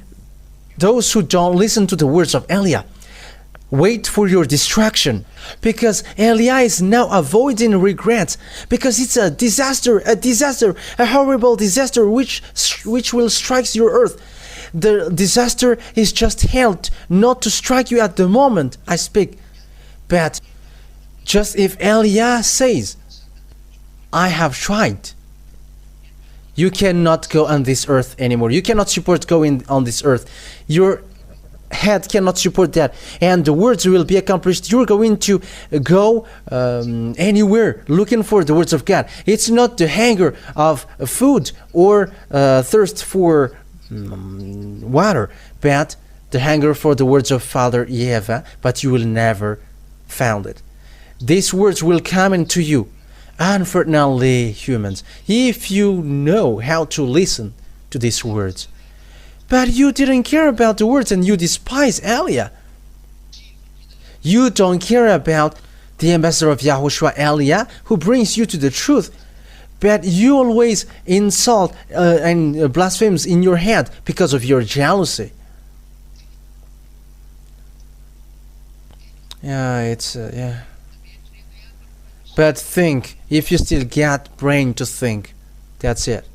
those who don't listen to the words of Eliah, wait for your destruction, because Eliah is now avoiding regrets, because it's a disaster, a horrible disaster which will strike your earth. The disaster is just held not to strike you at the moment I speak, but just if Eliah says, I have tried, you cannot go on this earth anymore. You cannot support going on this earth. Your head cannot support that, and the words will be accomplished. You're going to go anywhere looking for the words of God. It's not the hunger of food or thirst for water, but the hunger for the words of Father YAHVAH, but you will never find it. These words will come into you. Unfortunately, humans, if you know how to listen to these words, but you didn't care about the words and you despise Eliah. You don't care about the ambassador of YAHOSHUAH, Eliah, who brings you to the truth, but you always insult and blasphemes in your head because of your jealousy. Yeah. But think, if you still got brain to think, that's it.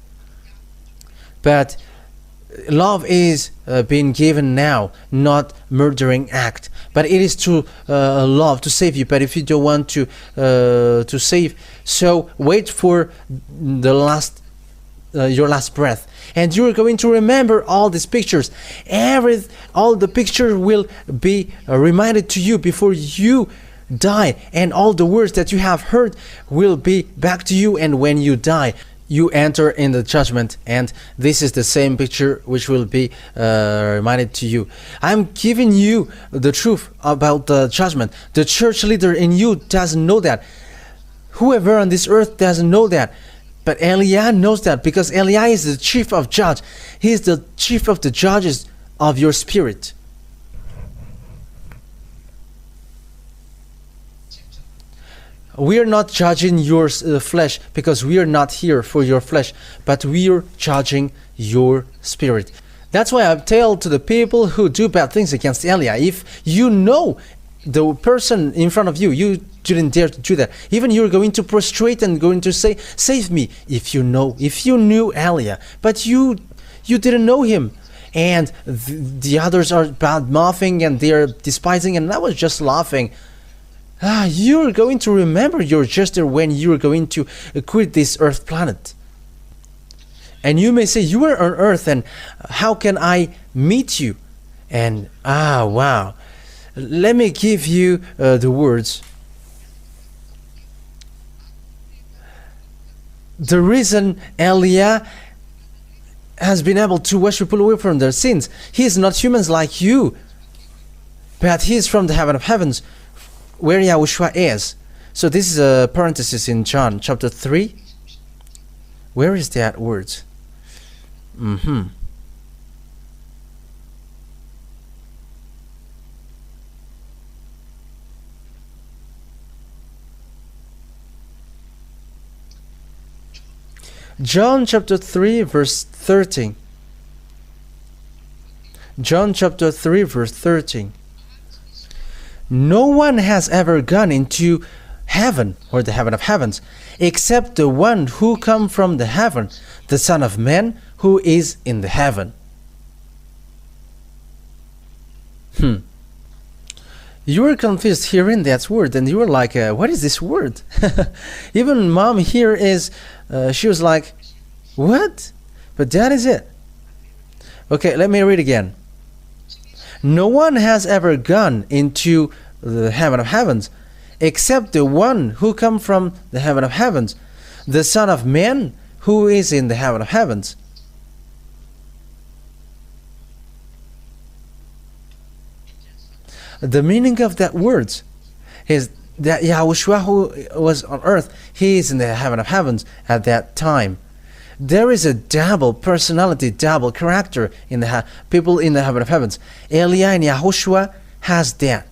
But love is being given now, not murdering act. But it is to love, to save you. But if you don't want to save, so wait for the last, your last breath, and you're going to remember all these pictures. All the pictures will be reminded to you before you die, and all the words that you have heard will be back to you. And when you die, you enter in the judgment, and this is the same picture which will be reminded to you. I'm giving you the truth about the judgment. The church leader in you doesn't know that. Whoever on this earth doesn't know that. But Eliah knows that, because Eliah is the chief of judge. He is the chief of the judges of your spirit. We are not judging your flesh, because we are not here for your flesh, but we are judging your spirit. That's why I tell to the people who do bad things against Eliah, if you know the person in front of you, you didn't dare to do that. Even you're going to prostrate and going to say, save me, if you knew Eliah, but you didn't know him. And the others are bad mouthing and they are despising, and I was just laughing. You're going to remember your gesture when you're going to quit this earth planet. And you may say, you were on earth, and how can I meet you? And wow, let me give you the words. The reason Eliah has been able to wash people away from their sins, he is not humans like you, but he is from the heaven of heavens, where YAHOSHUAH is. So this is a parenthesis in John chapter 3. Where is that words? John chapter 3 verse 13. John chapter 3 verse 13. No one has ever gone into heaven, or the heaven of heavens, except the one who come from the heaven, the Son of Man who is in the heaven. You were confused hearing that word, and you were like, what is this word? Even mom here she was like, what? But that is it. Okay, let me read again. No one has ever gone into the heaven of heavens, except the one who come from the heaven of heavens, the Son of Man who is in the heaven of heavens. The meaning of that words is that Yahushua, who was on earth, he is in the heaven of heavens at that time. There is a double personality, double character in the people in the heaven of heavens. Elia and Yahushua has that.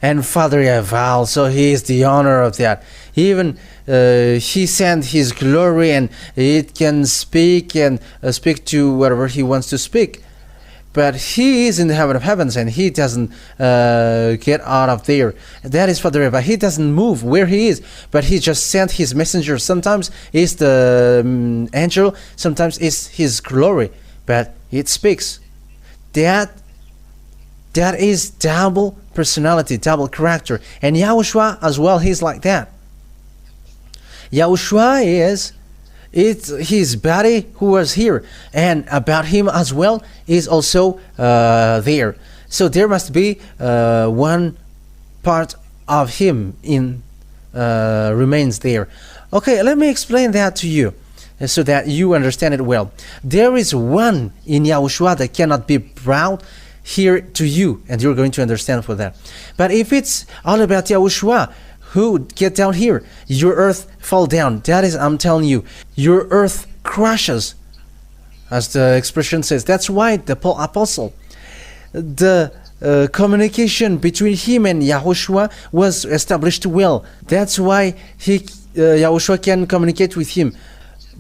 And Father YAHVAH, so he is the honor of that. Even he sent his glory, and it can speak and speak to whatever he wants to speak. But he is in the heaven of heavens, and he doesn't get out of there. That is Father YAHVAH. He doesn't move where he is, but he just sent his messenger. Sometimes it's the angel, sometimes it's his glory, but it speaks. That is double personality, double character. And Yahushua as well, he's like that. Yahushua is his body who was here, and about him as well is also there. So there must be one part of him remains there. Okay, let me explain that to you so that you understand it well. There is one in Yahushua that cannot be brought here to you, and you're going to understand for that. But if it's all about Yahushua who get down here, your earth fall down. That is, I'm telling you, your earth crashes, as the expression says. That's why the apostle, the communication between him and Yahushua was established well. That's why Yahushua can communicate with him.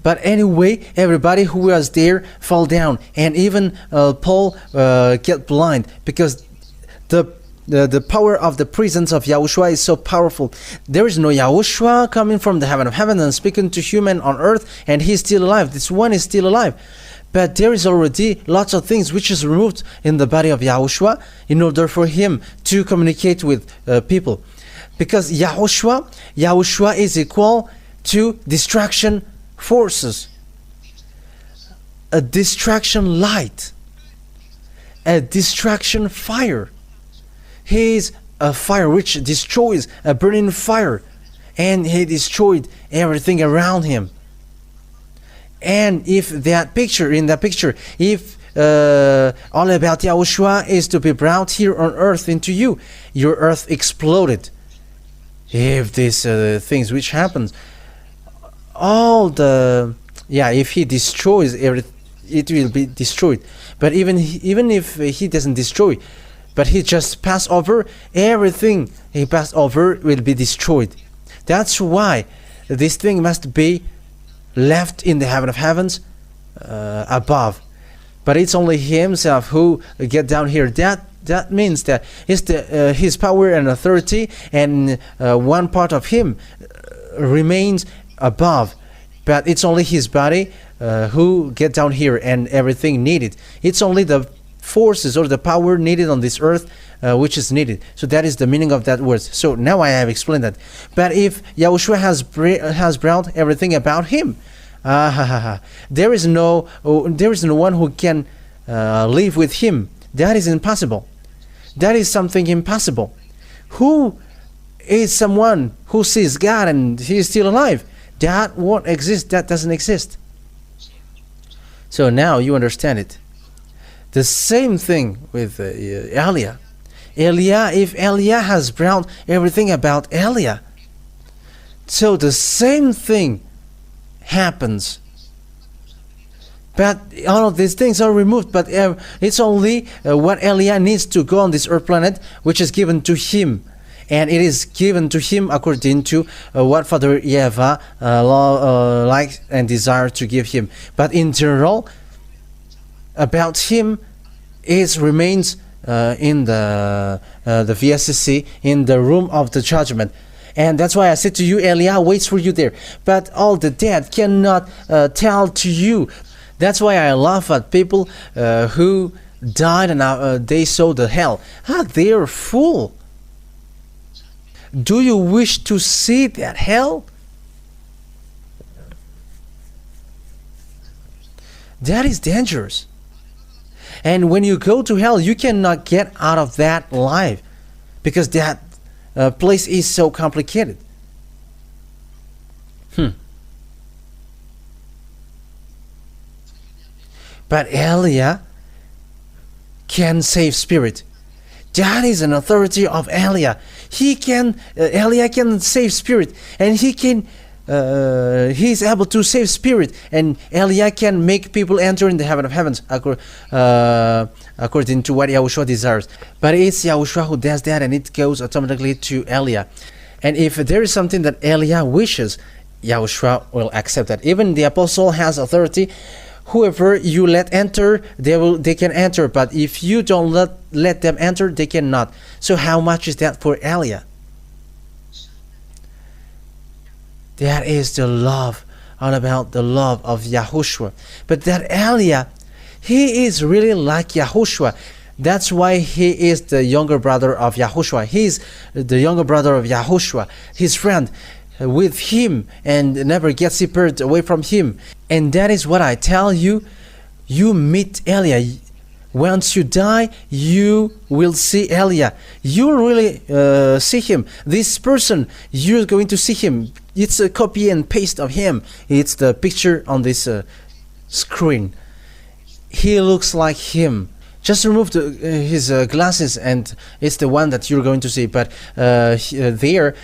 But anyway, everybody who was there fall down, and even Paul get blind, because the power of the presence of Yahushua is so powerful. There is no Yahushua coming from the heaven of heaven and speaking to human on earth, and he's still alive. This one is still alive. But there is already lots of things which is removed in the body of Yahushua in order for him to communicate with people. Because Yahushua is equal to distraction forces, a distraction light, a distraction fire. He is a fire which destroys, a burning fire, and he destroyed everything around him. And if in that picture, if all about Yahushua is to be brought here on earth into you, your earth exploded. If these things which happens, if he destroys everything, it will be destroyed. But even if he doesn't destroy, but he just pass over, everything he passed over will be destroyed. That's why this thing must be left in the heaven of heavens above. But it's only himself who get down here. That means that it's his power and authority, and one part of him remains above. But it's only his body who get down here, and everything needed. It's only the forces or the power needed on this earth which is needed. So that is the meaning of that word. So now I have explained that. But if Yahushua has brought everything about him, there is no one who can live with him. That is impossible. That is something impossible. Who is someone who sees God and he is still alive? That won't exist. That doesn't exist. So now you understand it. The same thing with Elia. If Elia has brought everything about Elia, so the same thing happens But all of these things are removed. But it's only what Eliah needs to go on this earth planet, which is given to him. And it is given to him according to what Father YAHVAH likes and desires to give him. But in general, about him, it remains in the VSCC, in the room of the judgment. And that's why I said to you, Eliah waits for you there. But all the dead cannot tell to you. That's why I laugh at people who died and they saw the hell. They're full. Do you wish to see that hell? That is dangerous. And when you go to hell, you cannot get out of that life, because that place is so complicated. But Eliah can save spirit. That is an authority of Eliah. Eliah can save spirit, and he is able to save spirit, and Eliah can make people enter in the heaven of heavens according to what YAHOSHUAH desires. But it's YAHOSHUAH who does that, and it goes automatically to Eliah. And if there is something that Eliah wishes, YAHOSHUAH will accept that. Even the apostle has authority. Whoever you let enter, they can enter. But if you don't let them enter, they cannot. So how much is that for Eliah? That is the love, all about the love of YAHOSHUAH. But that Eliah, he is really like YAHOSHUAH. That's why he is the younger brother of YAHOSHUAH. He is the younger brother of YAHOSHUAH, his friend, with him, and never get separated away from him. And that is what I tell you. You meet Eliah. Once you die, you will see Eliah. You will really see him. This person, you're going to see him. It's a copy and paste of him. It's the picture on this screen. He looks like him. Just remove his glasses, and it's the one that you're going to see. But there,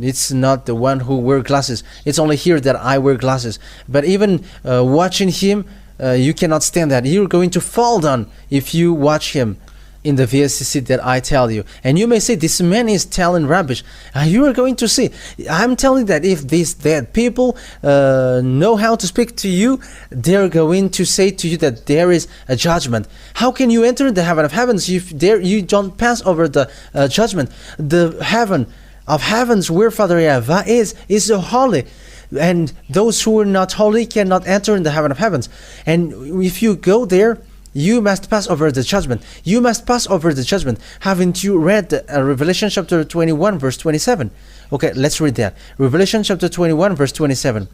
it's not the one who wear glasses. It's only here that I wear glasses. But even watching him, you cannot stand that. You're going to fall down if you watch him in the VSCC that I tell you. And you may say, this man is telling rubbish. You are going to see. I'm telling that if these dead people know how to speak to you, they're going to say to you that there is a judgment. How can you enter the heaven of heavens if you don't pass over the judgment? The heaven of heavens where Father YAHVAH is so holy. And those who are not holy cannot enter in the heaven of heavens. And if you go there, you must pass over the judgment. You must pass over the judgment. Haven't you read Revelation chapter 21 verse 27? Okay, let's read that. Revelation chapter 21 verse 27.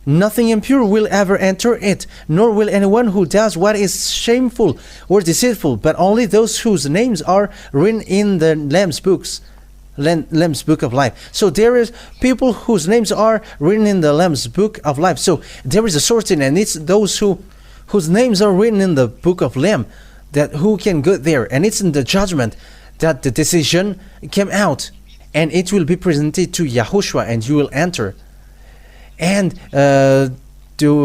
Nothing impure will ever enter it, nor will anyone who does what is shameful or deceitful, but only those whose names are written in the Lamb's book of life. So there is people whose names are written in the Lamb's book of life. So there is a sorting, and it's those whose names are written in the book of Lamb, that who can go there. And it's in the judgment that the decision came out, and it will be presented to YAHOSHUAH, and you will enter. And the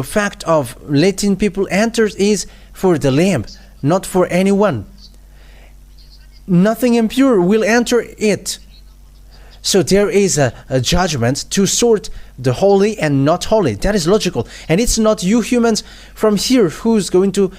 fact of letting people enter is for the Lamb, not for anyone. Nothing impure will enter it. So there is a judgment to sort the holy and not holy. That is logical. And it's not you humans from here who's going to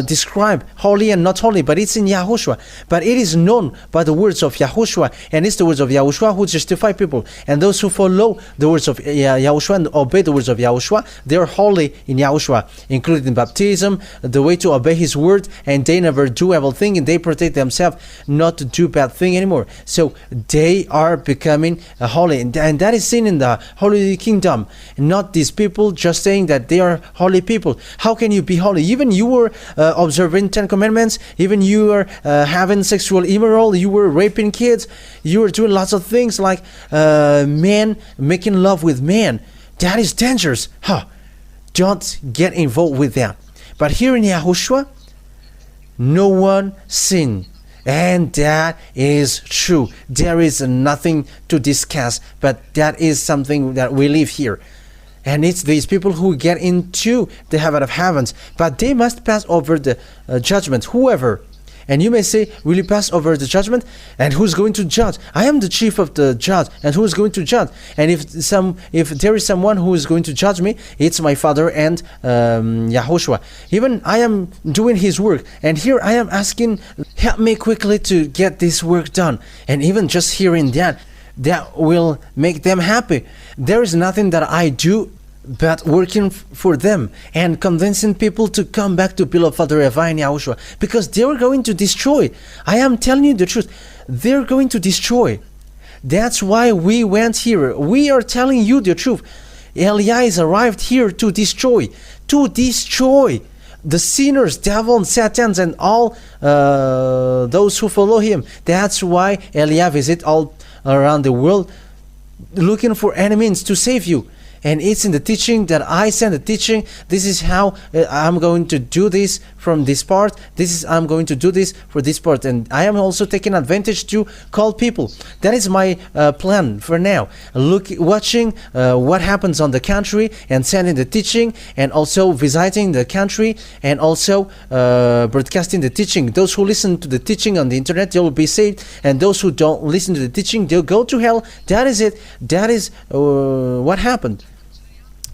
describe holy and not holy, but it's in YAHOSHUAH. But it is known by the words of YAHOSHUAH, and it's the words of YAHOSHUAH who justify people. And those who follow the words of YAHOSHUAH and obey the words of YAHOSHUAH, they are holy in YAHOSHUAH, including baptism, the way to obey his word, and they never do evil thing, and they protect themselves not to do bad thing anymore. So they are becoming holy, and that is seen in the holy kingdom, not these people just saying that they are holy people. How can you be holy? Even you were observing 10 commandments, even you were having sexual immoral, you were raping kids, you were doing lots of things like men making love with men. That is dangerous. Don't get involved with that. But here in YAHOSHUAH, no one sinned. And that is true. There is nothing to discuss, but that is something that we live here. And it's these people who get into the heaven of heavens, but they must pass over the judgment. Whoever. And you may say, will you pass over the judgment? And who's going to judge? I am the chief of the judge. And who is going to judge? And if there is someone who is going to judge me, it's my Father and YAHOSHUAH. Even I am doing his work. And here I am asking, help me quickly to get this work done. And even just hearing that will make them happy. There is nothing that I do but working for them and convincing people to come back to beloved Father YAHVAH and YAHOSHUAH, because they're going to destroy. I am telling you the truth. They're going to destroy. That's why we went here. We are telling you the truth. Elias arrived here to destroy the sinners, devil, and Satans, and all those who follow him. That's why Elias visits all around the world looking for enemies to save you. And it's in the teaching that I send the teaching. This is how I'm going to do this from this part. I'm going to do this for this part. And I am also taking advantage to call people. That is my plan for now. Watching what happens on the country and sending the teaching, and also visiting the country, and also broadcasting the teaching. Those who listen to the teaching on the internet, they will be saved. And those who don't listen to the teaching, they'll go to hell. That is it. That is what happened.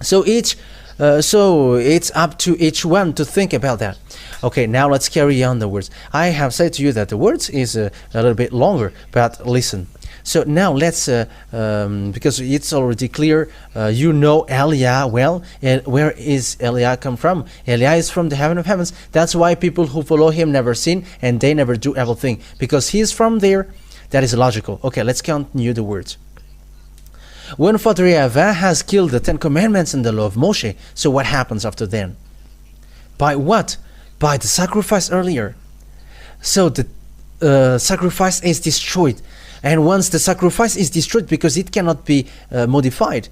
So it's up to each one to think about that. Okay, now let's carry on the words. I have said to you that the words is a little bit longer, but listen. So now let's, because it's already clear, you know Eliah well. And where is Eliah come from? Eliah is from the heaven of heavens. That's why people who follow him never sin, and they never do evil thing, because he is from there. That is logical. Okay, let's continue the words. When Father YAHVAH has killed the 10 commandments and the law of Moshe, so what happens after then? By what? By the sacrifice earlier. So the sacrifice is destroyed. And once the sacrifice is destroyed, because it cannot be modified,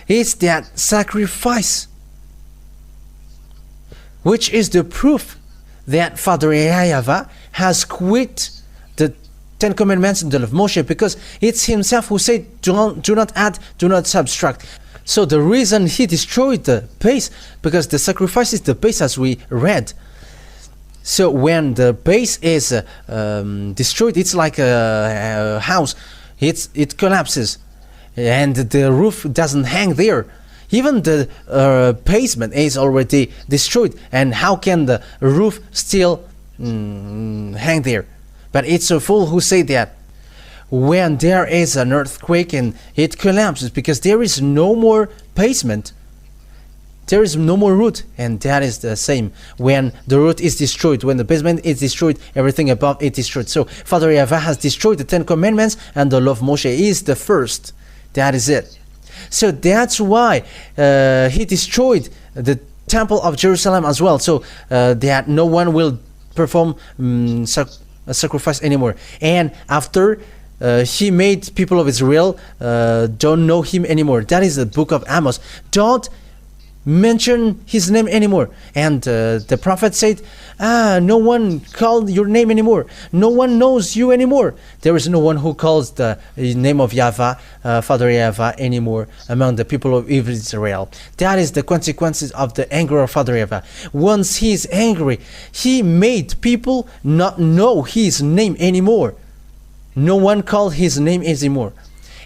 it's that sacrifice which is the proof that Father YAHVAH has quit the 10 commandments and the law of Moshe, because it's himself who said, do not add, do not subtract. So the reason he destroyed the base, because the sacrifice is the base, as we read. So when the base is destroyed, it's like a house. It collapses, and the roof doesn't hang there. Even the basement is already destroyed, and how can the roof still hang there? But it's a fool who say that. When there is an earthquake and it collapses, because there is no more basement, there is no more root, and that is the same. When the root is destroyed, when the basement is destroyed, everything above it is destroyed. So Father YAHVAH has destroyed the 10 commandments, and the law of Moshe is the first. That is it. So that's why he destroyed the temple of Jerusalem as well, so that no one will perform a sacrifice anymore. And after he made people of Israel don't know him anymore. That is the book of Amos. Don't mention his name anymore. And the prophet said, no one called your name anymore. No one knows you anymore. There is no one who calls the name of YAHVAH, Father YAHVAH, anymore among the people of Israel. That is the consequences of the anger of Father YAHVAH. Once he is angry, he made people not know his name anymore. No one called his name anymore.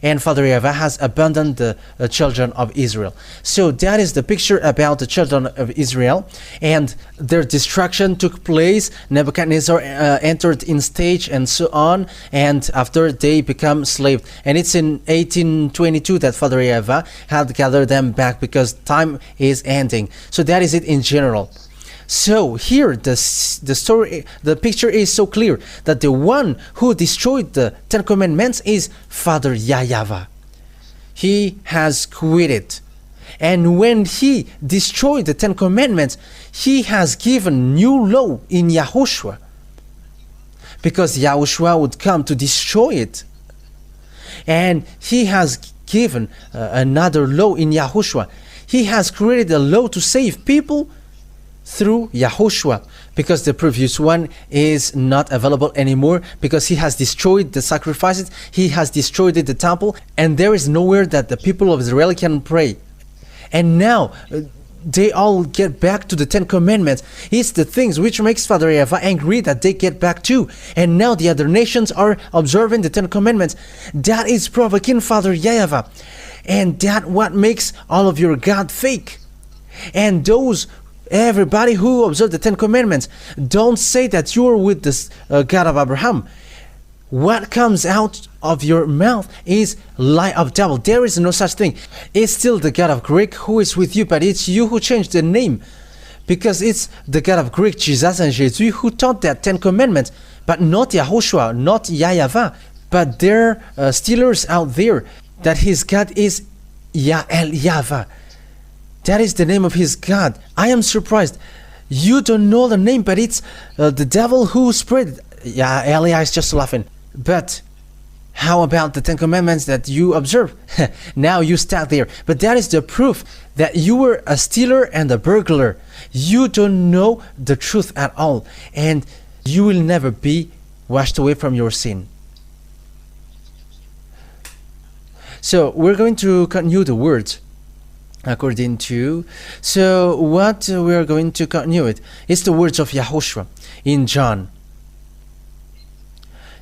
And Father YAHVAH has abandoned the children of Israel. So that is the picture about the children of Israel, and their destruction took place. Nebuchadnezzar entered in stage, and so on, and after they become slaves. And it's in 1822 that Father YAHVAH had gathered them back, because time is ending. So that is it in general. So here the story, the picture is so clear that the one who destroyed the 10 commandments is Father YAHVAH. He has quit. And when he destroyed the 10 commandments, he has given new law in YAHOSHUAH, because YAHOSHUAH would come to destroy it. And he has given another law in YAHOSHUAH. He has created a law to save people through YAHOSHUAH, because the previous one is not available anymore, because he has destroyed the sacrifices, he has destroyed the temple, and there is nowhere that the people of Israel can pray. And now they all get back to the 10 commandments. It's the things which makes Father YAHVAH angry that they get back to. And now the other nations are observing the 10 commandments. That is provoking Father YAHVAH. And that what makes all of your God fake. And everybody who observe the 10 commandments, don't say that you are with the God of Abraham. What comes out of your mouth is lie of devil. There is no such thing. It's still the God of Greek who is with you, but it's you who changed the name, because it's the God of Greek, Jesus and Jesus, who taught that 10 commandments, but not YAHOSHUAH, not YAHVAH. But there are stealers out there that his God is YAHVAH. That is the name of his God. I am surprised. You don't know the name, but it's the devil who spread it. Yeah, Elia is just laughing. But how about the 10 commandments that you observe? Now you start there. But that is the proof that you were a stealer and a burglar. You don't know the truth at all. And you will never be washed away from your sin. So we're going to continue the words according to. So what we're going to continue it is the words of YAHOSHUAH in John.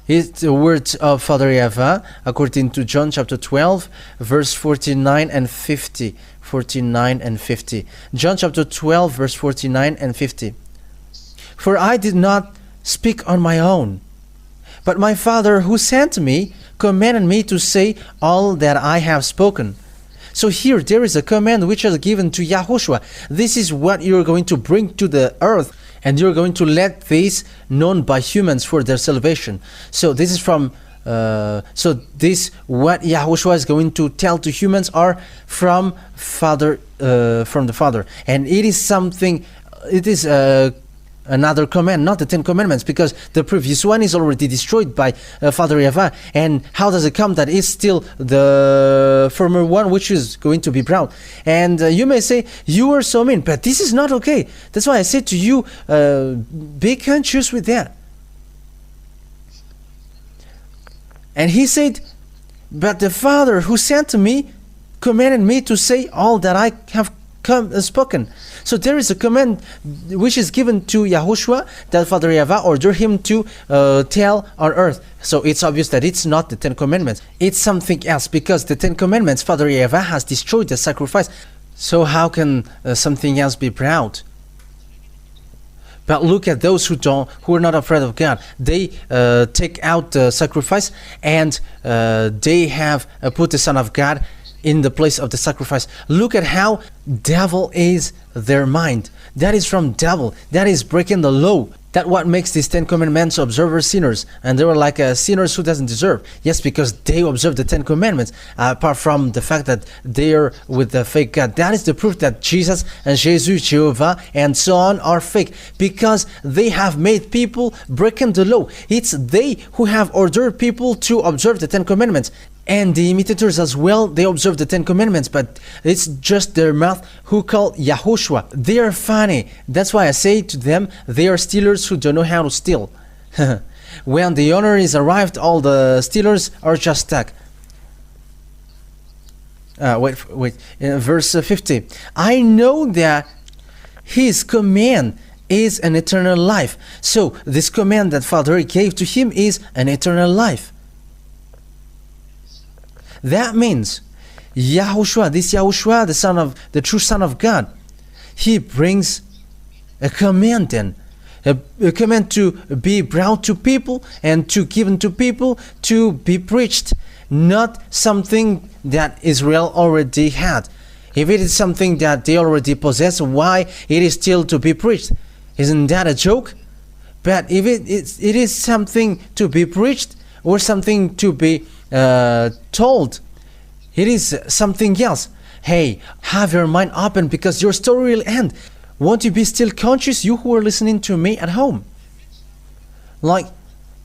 It's the words of Father YAHVAH according to John chapter 12 verse 49 and 50. 49 and 50. John chapter 12 verse 49 and 50. For I did not speak on my own, but my Father who sent me commanded me to say all that I have spoken. So here there is a command which is given to YAHOSHUAH. This is what you're going to bring to the earth, and you're going to let this known by humans for their salvation. So this is from this what YAHOSHUAH is going to tell to humans are from the Father, and it is something. It is another command, not the 10 commandments, because the previous one is already destroyed by Father YAHVAH. And how does it come that it's still the former one which is going to be brown? And you may say, you are so mean, but this is not okay. That's why I say to you, be conscious with that. And he said, but the Father who sent me commanded me to say all that I have spoken. So there is a command which is given to YAHOSHUAH that Father YAHVAH ordered him to tell on earth. So it's obvious that it's not the 10 commandments. It's something else, because the 10 commandments, Father YAHVAH has destroyed the sacrifice. So how can something else be proud? But look at those who are not afraid of God. They take out the sacrifice, and they have put the Son of God in the place of the sacrifice. Look at how devil is their mind. That is from devil. That is breaking the law. That what makes these 10 commandments observers sinners, and they were like sinners who doesn't deserve. Yes, because they observe the 10 commandments, apart from the fact that they are with the fake God. That is the proof that Jesus and Jesus, Jehovah, and so on are fake, because they have made people breaking the law. It's they who have ordered people to observe the 10 commandments. And the imitators as well, they observe the 10 commandments, but it's just their mouth who call YAHOSHUAH. They are funny. That's why I say to them, they are stealers who don't know how to steal. When the owner is arrived, all the stealers are just stuck. Wait. In verse 50. I know that his command is an eternal life. So this command that Father gave to him is an eternal life. That means YAHOSHUAH, this YAHOSHUAH, the true Son of God, he brings a command then. A command to be brought to people and to given to people to be preached. Not something that Israel already had. If it is something that they already possess, why it is still to be preached? Isn't that a joke? But if it is something to be preached or something to be told, it is something else. Hey, have your mind open, because your story will end. Won't you be still conscious, you who are listening to me at home? Like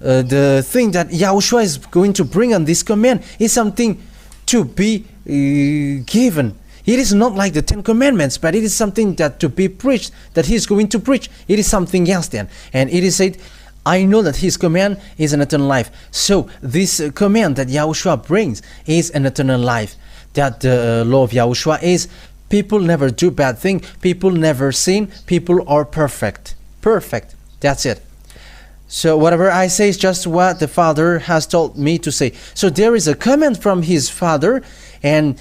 the thing that YAHOSHUAH is going to bring on this command is something to be given. It is not like the Ten Commandments, but it is something that to be preached, that he is going to preach. It is something else then. And it is said, I know that his command is an eternal life. So this command that Yahushua brings is an eternal life. That the law of Yahushua is people never do bad thing, people never sin, people are perfect. Perfect. That's it. So whatever I say is just what the Father has told me to say. So there is a command from his Father, and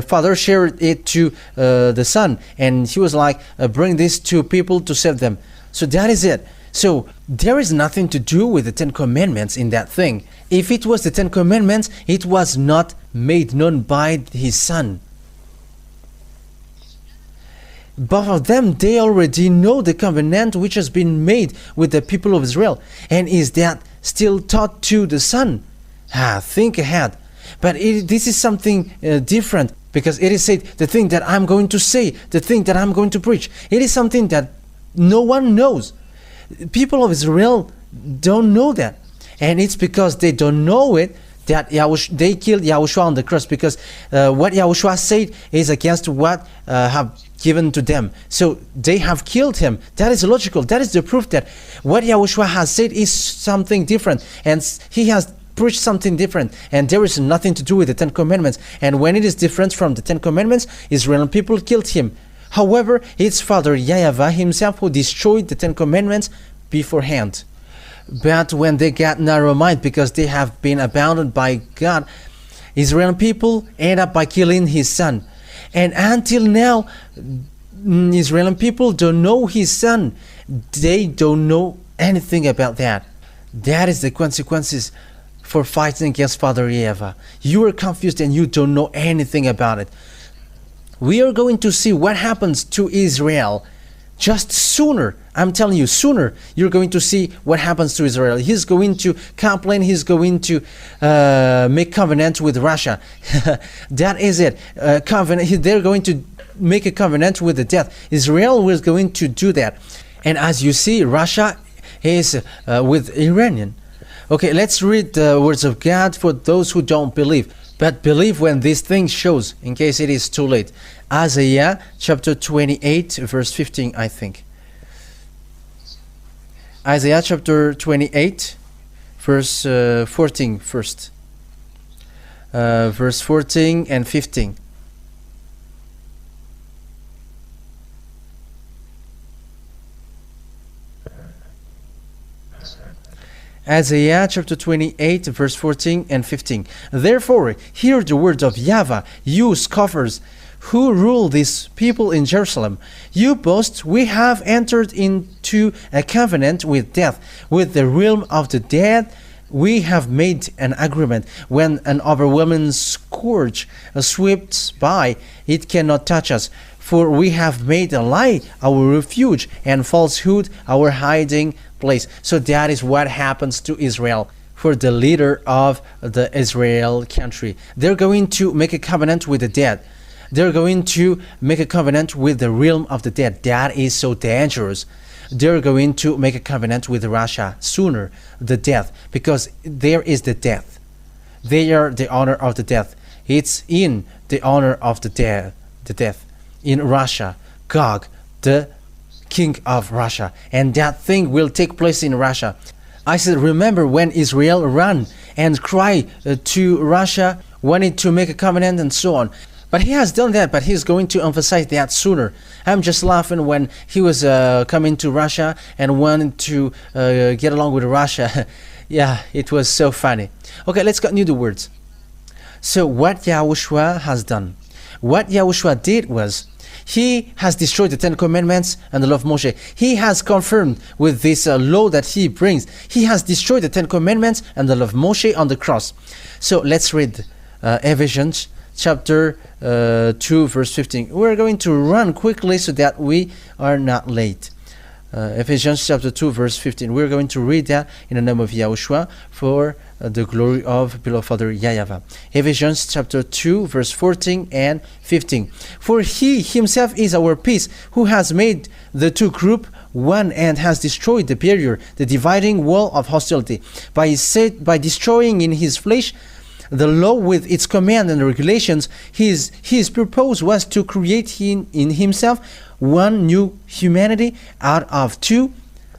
Father shared it to the Son, and he was like, bring this to people to save them. So that is it. So there is nothing to do with the Ten Commandments in that thing. If it was the Ten Commandments, it was not made known by his Son. Both of them, they already know the covenant which has been made with the people of Israel. And is that still taught to the Son? Think ahead. But this is something different, because it is said, the thing that I'm going to say, the thing that I'm going to preach, it is something that no one knows. People of Israel don't know that. And it's because they don't know it that they killed Yahushua on the cross, because what Yahushua said is against what have given to them. So they have killed him. That is logical. That is the proof that what Yahushua has said is something different, and he has preached something different, and there is nothing to do with the Ten Commandments. And when it is different from the Ten Commandments, Israeli people killed him. However, it's Father YAHVAH himself who destroyed the Ten Commandments beforehand. But when they got narrow-minded, because they have been abandoned by God, Israeli people end up by killing his Son. And until now, Israeli people don't know his Son. They don't know anything about that. That is the consequences for fighting against Father YAHVAH. You are confused and you don't know anything about it. We are going to see what happens to Israel just sooner. I'm telling you, sooner you're going to see what happens to Israel. He's going to complain. He's going to make covenant with Russia. That is it. Covenant. They're going to make a covenant with the death. Israel was going to do that. And as you see, Russia is with Iranian. Okay, let's read the words of God for those who don't believe. But believe when this thing shows, in case it is too late. Isaiah chapter 28, verse 15, I think. Isaiah chapter 28, verse 14 first. Verse 14 and 15. Isaiah chapter 28, verse 14 and 15. Therefore, hear the words of YAHVAH, you scoffers, who rule these people in Jerusalem. You boast, we have entered into a covenant with death, with the realm of the dead. We have made an agreement. When an overwhelming scourge sweeps by, it cannot touch us. For we have made a lie our refuge, and falsehood our hiding place. So that is what happens to Israel. For the leader of the Israel country, they're going to make a covenant with the dead. They're going to make a covenant with the realm of the dead. That is so dangerous. They're going to make a covenant with Russia sooner, the death, because there is the death. They are the honor of the death. It's in the honor of the death. In Russia, Gog, the king of Russia, and that thing will take place in Russia. I said, remember when Israel ran and cried to Russia, wanted to make a covenant and so on. But he has done that, but he's going to emphasize that sooner. I'm just laughing when he was coming to Russia and wanted to get along with Russia. Yeah, it was so funny. Okay, let's continue the words. So what Yahushua has done, what Yahushua did was, he has destroyed the Ten Commandments and the law of Moshe. He has confirmed with this law that he brings. He has destroyed the Ten Commandments and the law of Moshe on the cross. So let's read Ephesians chapter 2 verse 15. We're going to run quickly so that we are not late. Ephesians chapter 2 verse 15. We're going to read that in the name of Yahushua for the glory of beloved Father YAHVAH. Ephesians chapter 2 verse 14 and 15. For he himself is our peace, who has made the two group one and has destroyed the barrier, the dividing wall of hostility, by destroying in his flesh the law with its command and regulations, his purpose was to create in himself one new humanity out of two,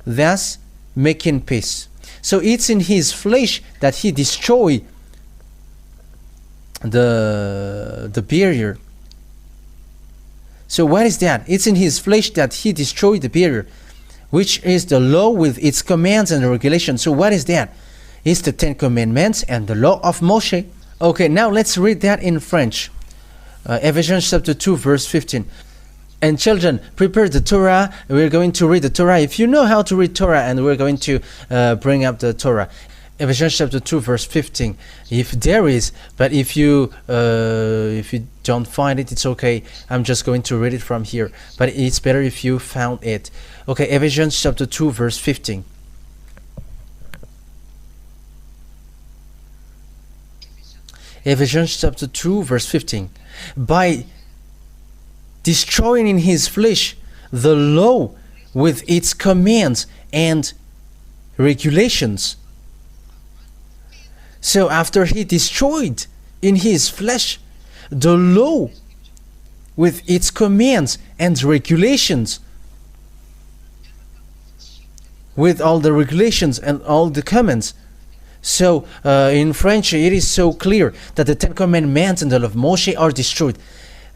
thus making peace. So it's in his flesh that he destroyed the barrier. So what is that? It's in his flesh that he destroyed the barrier, which is the law with its commands and regulations. So what is that? It's the 10 Commandments and the law of Moshe. Okay, now let's read that in French. Ephesians chapter 2, verse 15. And children, prepare the Torah. We're going to read the Torah. If you know how to read Torah, and we're going to bring up the Torah. Ephesians chapter 2, verse 15. If there is, but if you don't find it, it's okay. I'm just going to read it from here. But it's better if you found it. Okay, Ephesians chapter 2, verse 15. Ephesians chapter 2, verse 15. By destroying in his flesh the law with its commands and regulations. So after he destroyed in his flesh the law with its commands and regulations, with all the regulations and all the commands. So in French it is so clear that the 10 Commandments and the law of Moshe are destroyed.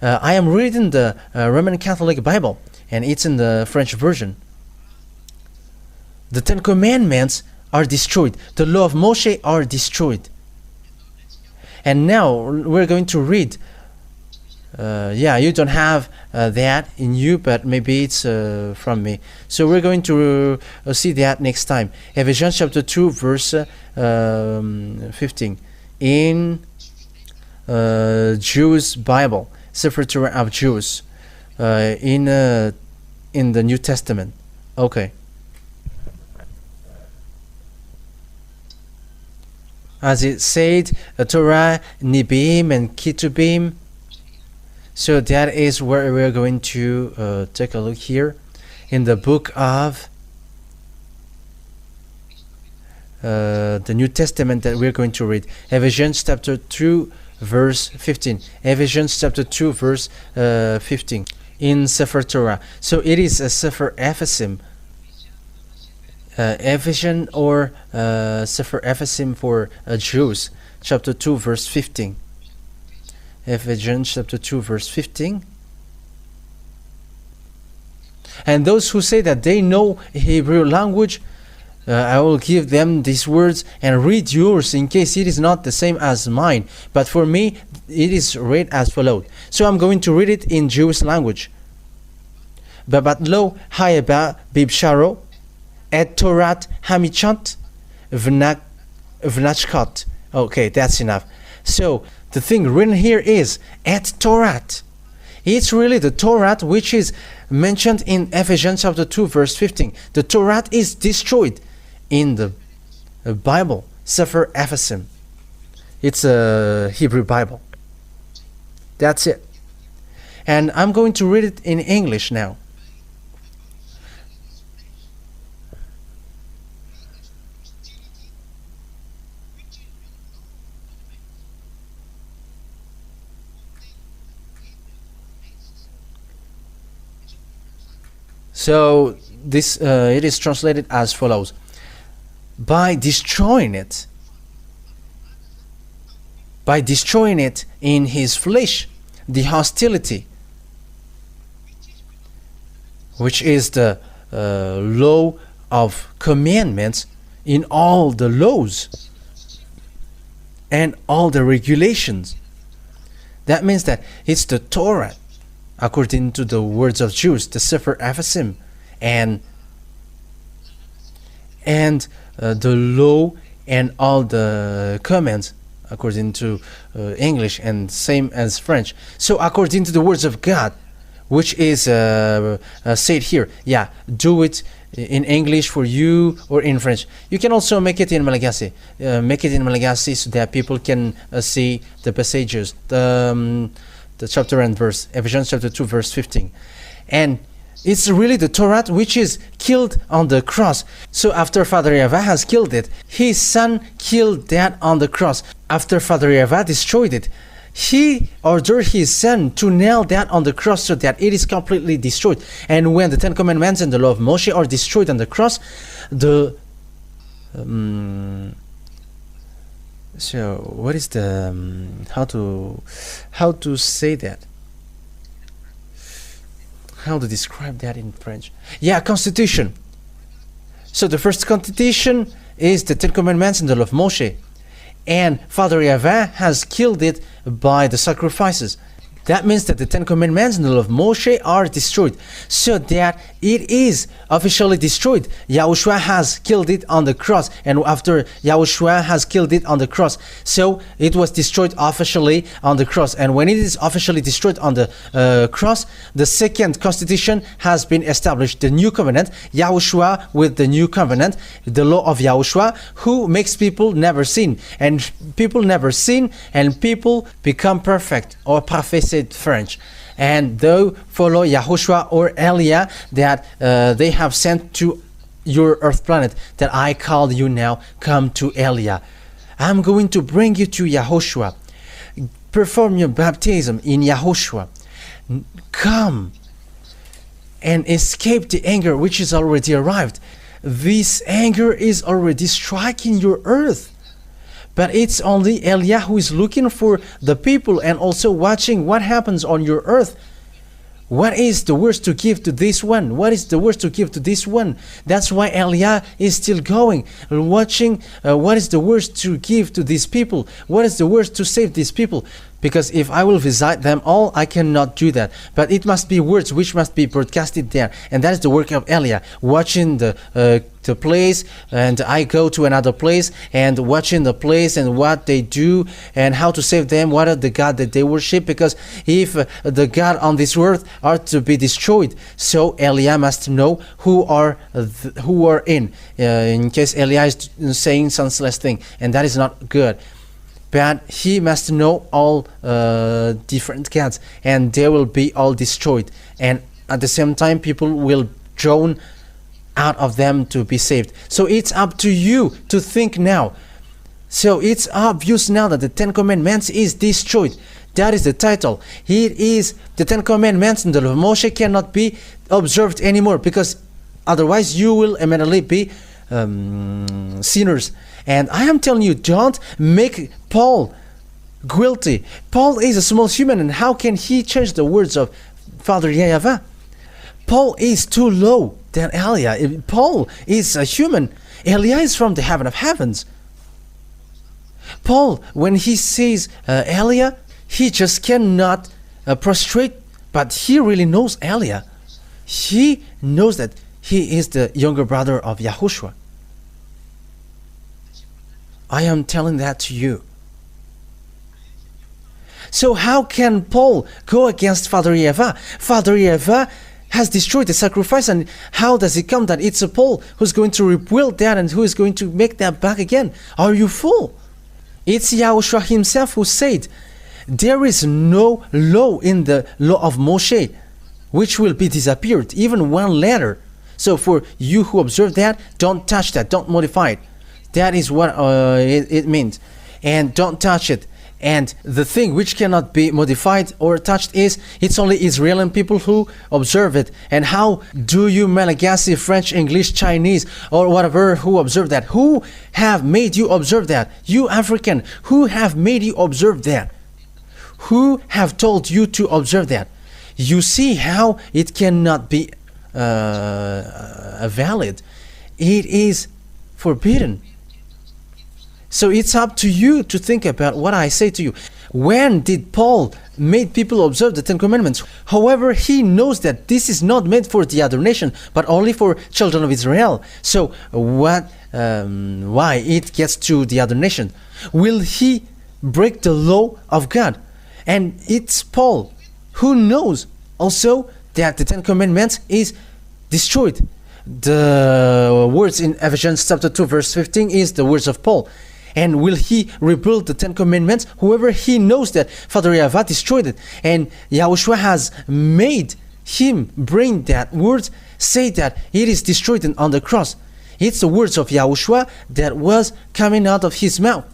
I am reading the Roman Catholic Bible, and it's in the French version. The 10 Commandments are destroyed. The law of Moshe are destroyed. And now we're going to read. You don't have that in you, but maybe it's from me. So we're going to see that next time. Ephesians chapter 2, verse 15. In Jews' Bible, Sefer Torah of Jews, in the New Testament. Okay. As it said, Torah, Nibim, and Ketubim. So that is where we're going to take a look here in the book of the New Testament that we're going to read. Ephesians chapter 2, verse 15. Ephesians chapter 2, verse 15. In Sefer Torah. So it is a Sefer Ephesim. Ephesians or Sefer Ephesim for Jews, chapter 2, verse 15. Ephesians chapter 2, verse 15. And those who say that they know Hebrew language, I will give them these words and read yours in case it is not the same as mine. But for me, it is read as follows. So I'm going to read it in Jewish language. Babat lo hayaba bibsharo et Torat hamichant vnachkat. Okay, that's enough. So the thing written here is et Torat. It's really the Torah which is mentioned in Ephesians chapter 2, verse 15. The Torah is destroyed in the Bible, Sefer Ephesim. It's a Hebrew Bible. That's it. And I'm going to read it in English now. So this it is translated as follows: by destroying it in his flesh, the hostility, which is the law of commandments in all the laws and all the regulations. That means that it's the Torah, according to the words of Jews, the Sefer Ephesim, and the law and all the commands, according to English and same as French. So according to the words of God, which is said here, do it in English for you or in French. You can also make it in Malagasy. Make it in Malagasy so that people can see the passages, the chapter and verse, Ephesians chapter 2, verse 15. And It's really the Torah which is killed on the cross. So after Father YAHVAH has killed it, his son killed that on the cross. After Father YAHVAH destroyed it, he ordered his son to nail that on the cross so that it is completely destroyed. And when the Ten Commandments and the law of Moshe are destroyed on the cross, so what is the how to say that? How to describe that in French? Yeah, Constitution. So the first Constitution is the Ten Commandments and the law of Moshe. And Father YAHVAH has killed it by the sacrifices. That means that the Ten Commandments and the law of Moshe are destroyed, so that it is officially destroyed. YAHOSHUAH has killed it on the cross, and after YAHOSHUAH has killed it on the cross, so it was destroyed officially on the cross. And when it is officially destroyed on the cross, the second constitution has been established, the new covenant, YAHOSHUAH with the new covenant, the law of YAHOSHUAH, who makes people never sin. And people never sin, and people become perfect, or parfait French. And though follow YAHOSHUAH or Elia that they have sent to your earth planet, that I call you now, come to Elia. I'm going to bring you to YAHOSHUAH. Perform your baptism in YAHOSHUAH. Come and escape the anger which is already arrived. This anger is already striking your earth. But it's only Elia who is looking for the people and also watching what happens on your earth. What is the worst to give to this one? What is the worst to give to this one? That's why Elia is still going, watching what is the worst to give to these people. What is the worst to save these people? Because if I will visit them all, I cannot do that. But it must be words which must be broadcasted there. And that is the work of Elia, watching the place, and I go to another place and watching the place and what they do and how to save them, what are the God that they worship. Because if the God on this earth are to be destroyed, so Elia must know who are in case Elia is saying senseless thing, and that is not good. But he must know all different gods, and they will be all destroyed. And at the same time, people will drown out of them to be saved. So it's up to you to think now. So it's obvious now that the Ten Commandments is destroyed. That is the title. It is the Ten Commandments and the law of Moshe cannot be observed anymore, because otherwise you will immediately be sinners. And I am telling you, don't make Paul guilty. Paul is a small human, and how can he change the words of Father YAHVAH? Paul is too low than Elia. Paul is a human. Elia is from the heaven of heavens. Paul, when he sees Elia, he just cannot prostrate, but he really knows Elia. He knows that he is the younger brother of YAHOSHUAH. I am telling that to you. So how can Paul go against Father YAHVAH? Father YAHVAH has destroyed the sacrifice, and how does it come that it's a Paul who's going to rebuild that and who is going to make that back again? Are you fool? It's YAHOSHUAH himself who said, there is no law in the law of Moshe which will be disappeared, even one letter. So for you who observe that, don't touch that, don't modify it. That is what it means. And don't touch it. And the thing which cannot be modified or touched is, it's only Israeli people who observe it. And how do you Malagasy, French, English, Chinese, or whatever, who observe that? Who have made you observe that? You African, who have made you observe that? Who have told you to observe that? You see how it cannot be valid. It is forbidden. So it's up to you to think about what I say to you. When did Paul make people observe the Ten Commandments? However, he knows that this is not meant for the other nation, but only for children of Israel. So why it gets to the other nation? Will he break the law of God? And it's Paul who knows also that the Ten Commandments is destroyed. The words in Ephesians chapter 2 verse 15 is the words of Paul. And will he rebuild the Ten Commandments? Whoever he knows that Father YAHVAH destroyed it, and YAHOSHUAH has made him bring that word, say that it is destroyed on the cross. It's the words of Yahushua that was coming out of his mouth.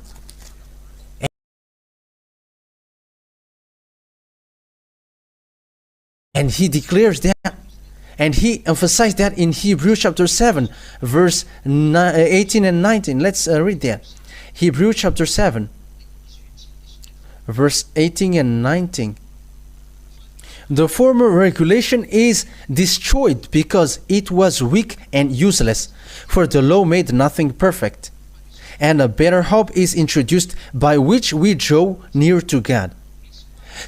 And he declares that. And he emphasized that in Hebrews chapter 7, verse 18 and 19. Let's read that. Hebrews chapter 7, verse 18 and 19. The former regulation is destroyed because it was weak and useless, for the law made nothing perfect. And a better hope is introduced by which we draw near to God.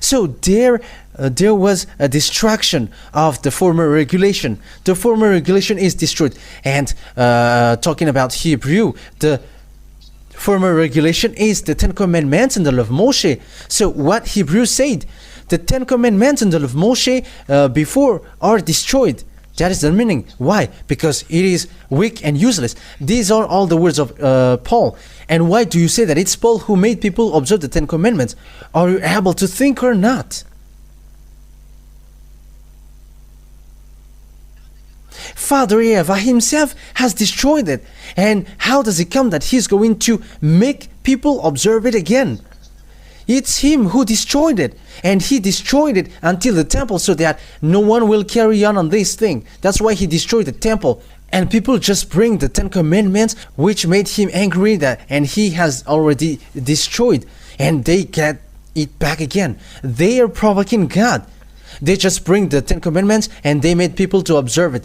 So there was a destruction of the former regulation. The former regulation is destroyed. And talking about Hebrew, the former regulation is the Ten Commandments and the law of Moshe. So what Hebrew said, the Ten Commandments and the law of Moshe before are destroyed. That is the meaning. Why? Because it is weak and useless. These are all the words of Paul. And why do you say that it's Paul who made people observe the Ten Commandments? Are you able to think or not? Father YAHVAH himself has destroyed it. And how does it come that he's going to make people observe it again? It's him who destroyed it. And he destroyed it until the temple so that no one will carry on this thing. That's why he destroyed the temple. And people just bring the Ten Commandments, which made him angry, and he has already destroyed. And they get it back again. They are provoking God. They just bring the Ten Commandments and they made people to observe it.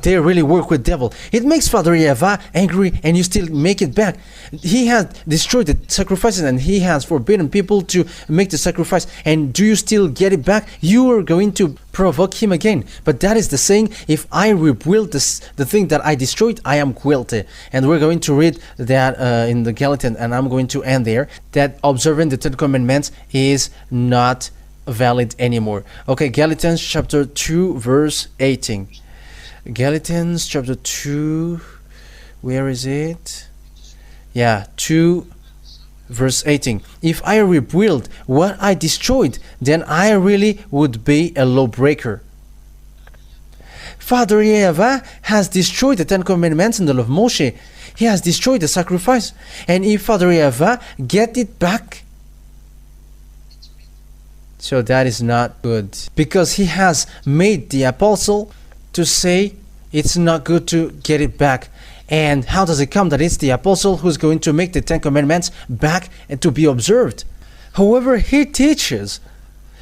They really work with devil. It makes Father YAHVAH angry and you still make it back. He has destroyed the sacrifices and he has forbidden people to make the sacrifice. And do you still get it back? You are going to provoke him again. But that is the saying, if I rebuild the thing that I destroyed, I am guilty. And we're going to read that in the Galatians, and I'm going to end there, that observing the Ten Commandments is not valid anymore. Okay, Galatians chapter 2 verse 18. Galatians chapter 2, where is it? Yeah, 2 verse 18. If I rebuild what I destroyed, then I really would be a lawbreaker. Father YAHVAH has destroyed the Ten Commandments and the law of Moshe. He has destroyed the sacrifice. And if Father YAHVAH get it back, so that is not good, because he has made the apostle to say it's not good to get it back. And how does it come that it's the apostle who's going to make the Ten Commandments back and to be observed? However, he teaches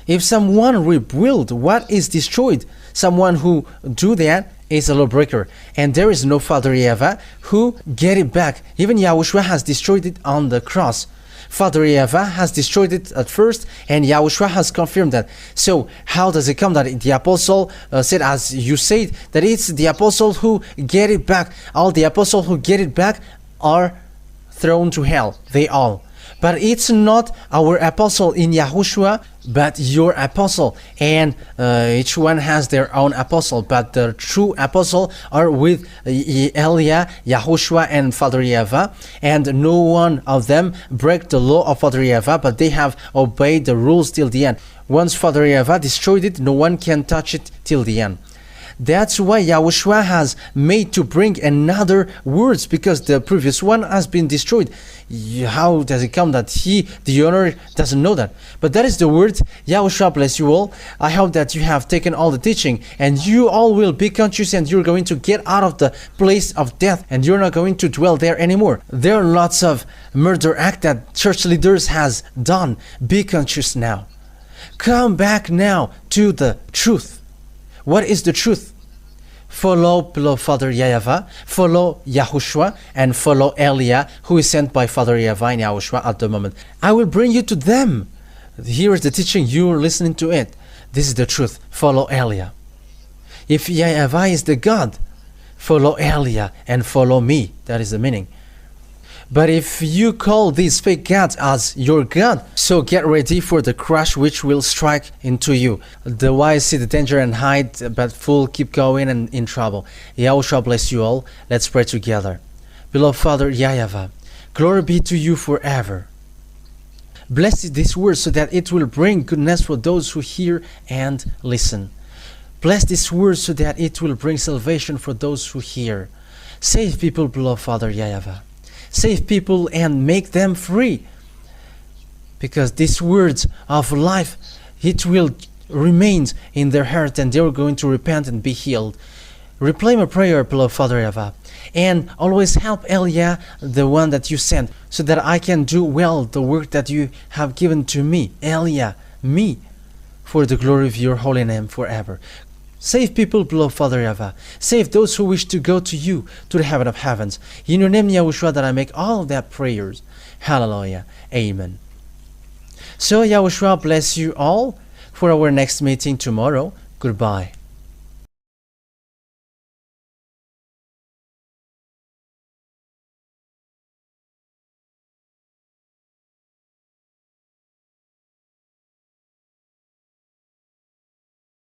if someone rebuild what is destroyed, someone who do that is a lawbreaker. And there is no Father YAHVAH who get it back. Even Yahushua has destroyed it on the cross. Father YAHVAH has destroyed it at first, and Yahushua has confirmed that. So how does it come that the apostle said, as you said, that it's the apostle who get it back? All the apostles who get it back are thrown to hell. They all. But it's not our apostle in Yahushua, but your apostle. And each one has their own apostle. But the true apostle are with Elia, Yahushua, and Father YAHVAH. And no one of them break the law of Father YAHVAH, but they have obeyed the rules till the end. Once Father YAHVAH destroyed it, no one can touch it till the end. That's why Yahushua has made to bring another words, because the previous one has been destroyed. How does it come that he, the owner, doesn't know that? But that is the word. Yahushua bless you all. I hope that you have taken all the teaching and you all will be conscious, and you're going to get out of the place of death and you're not going to dwell there anymore. There are lots of murder acts that church leaders has done. Be conscious now. Come back now to the truth. What is the truth? Follow Father YAHVAH, follow Yahushua, and follow Elia, who is sent by Father YAHVAH and Yahushua at the moment. I will bring you to them. Here is the teaching, you are listening to it. This is the truth. Follow Elia. If YAHVAH is the God, follow Elia and follow me. That is the meaning. But if you call these fake gods as your God, so get ready for the crash which will strike into you. The wise see the danger and hide, but fool keep going and in trouble. Yahushua bless you all. Let's pray together. Beloved Father YAHVAH, glory be to you forever. Bless this word so that it will bring goodness for those who hear and listen. Bless this word so that it will bring salvation for those who hear. Save people, beloved Father YAHVAH. Save people and make them free. Because these words of life, it will remain in their heart and they are going to repent and be healed. Reply my prayer, beloved Father YAHVAH. And always help Elia, the one that you sent, so that I can do well the work that you have given to me. Elia, me, for the glory of your holy name forever. Save people, beloved Father YAHVAH. Save those who wish to go to you, to the heaven of heavens. In your name, YAHOSHUAH, that I make all of that prayers. Hallelujah. Amen. So YAHOSHUAH bless you all for our next meeting tomorrow. Goodbye.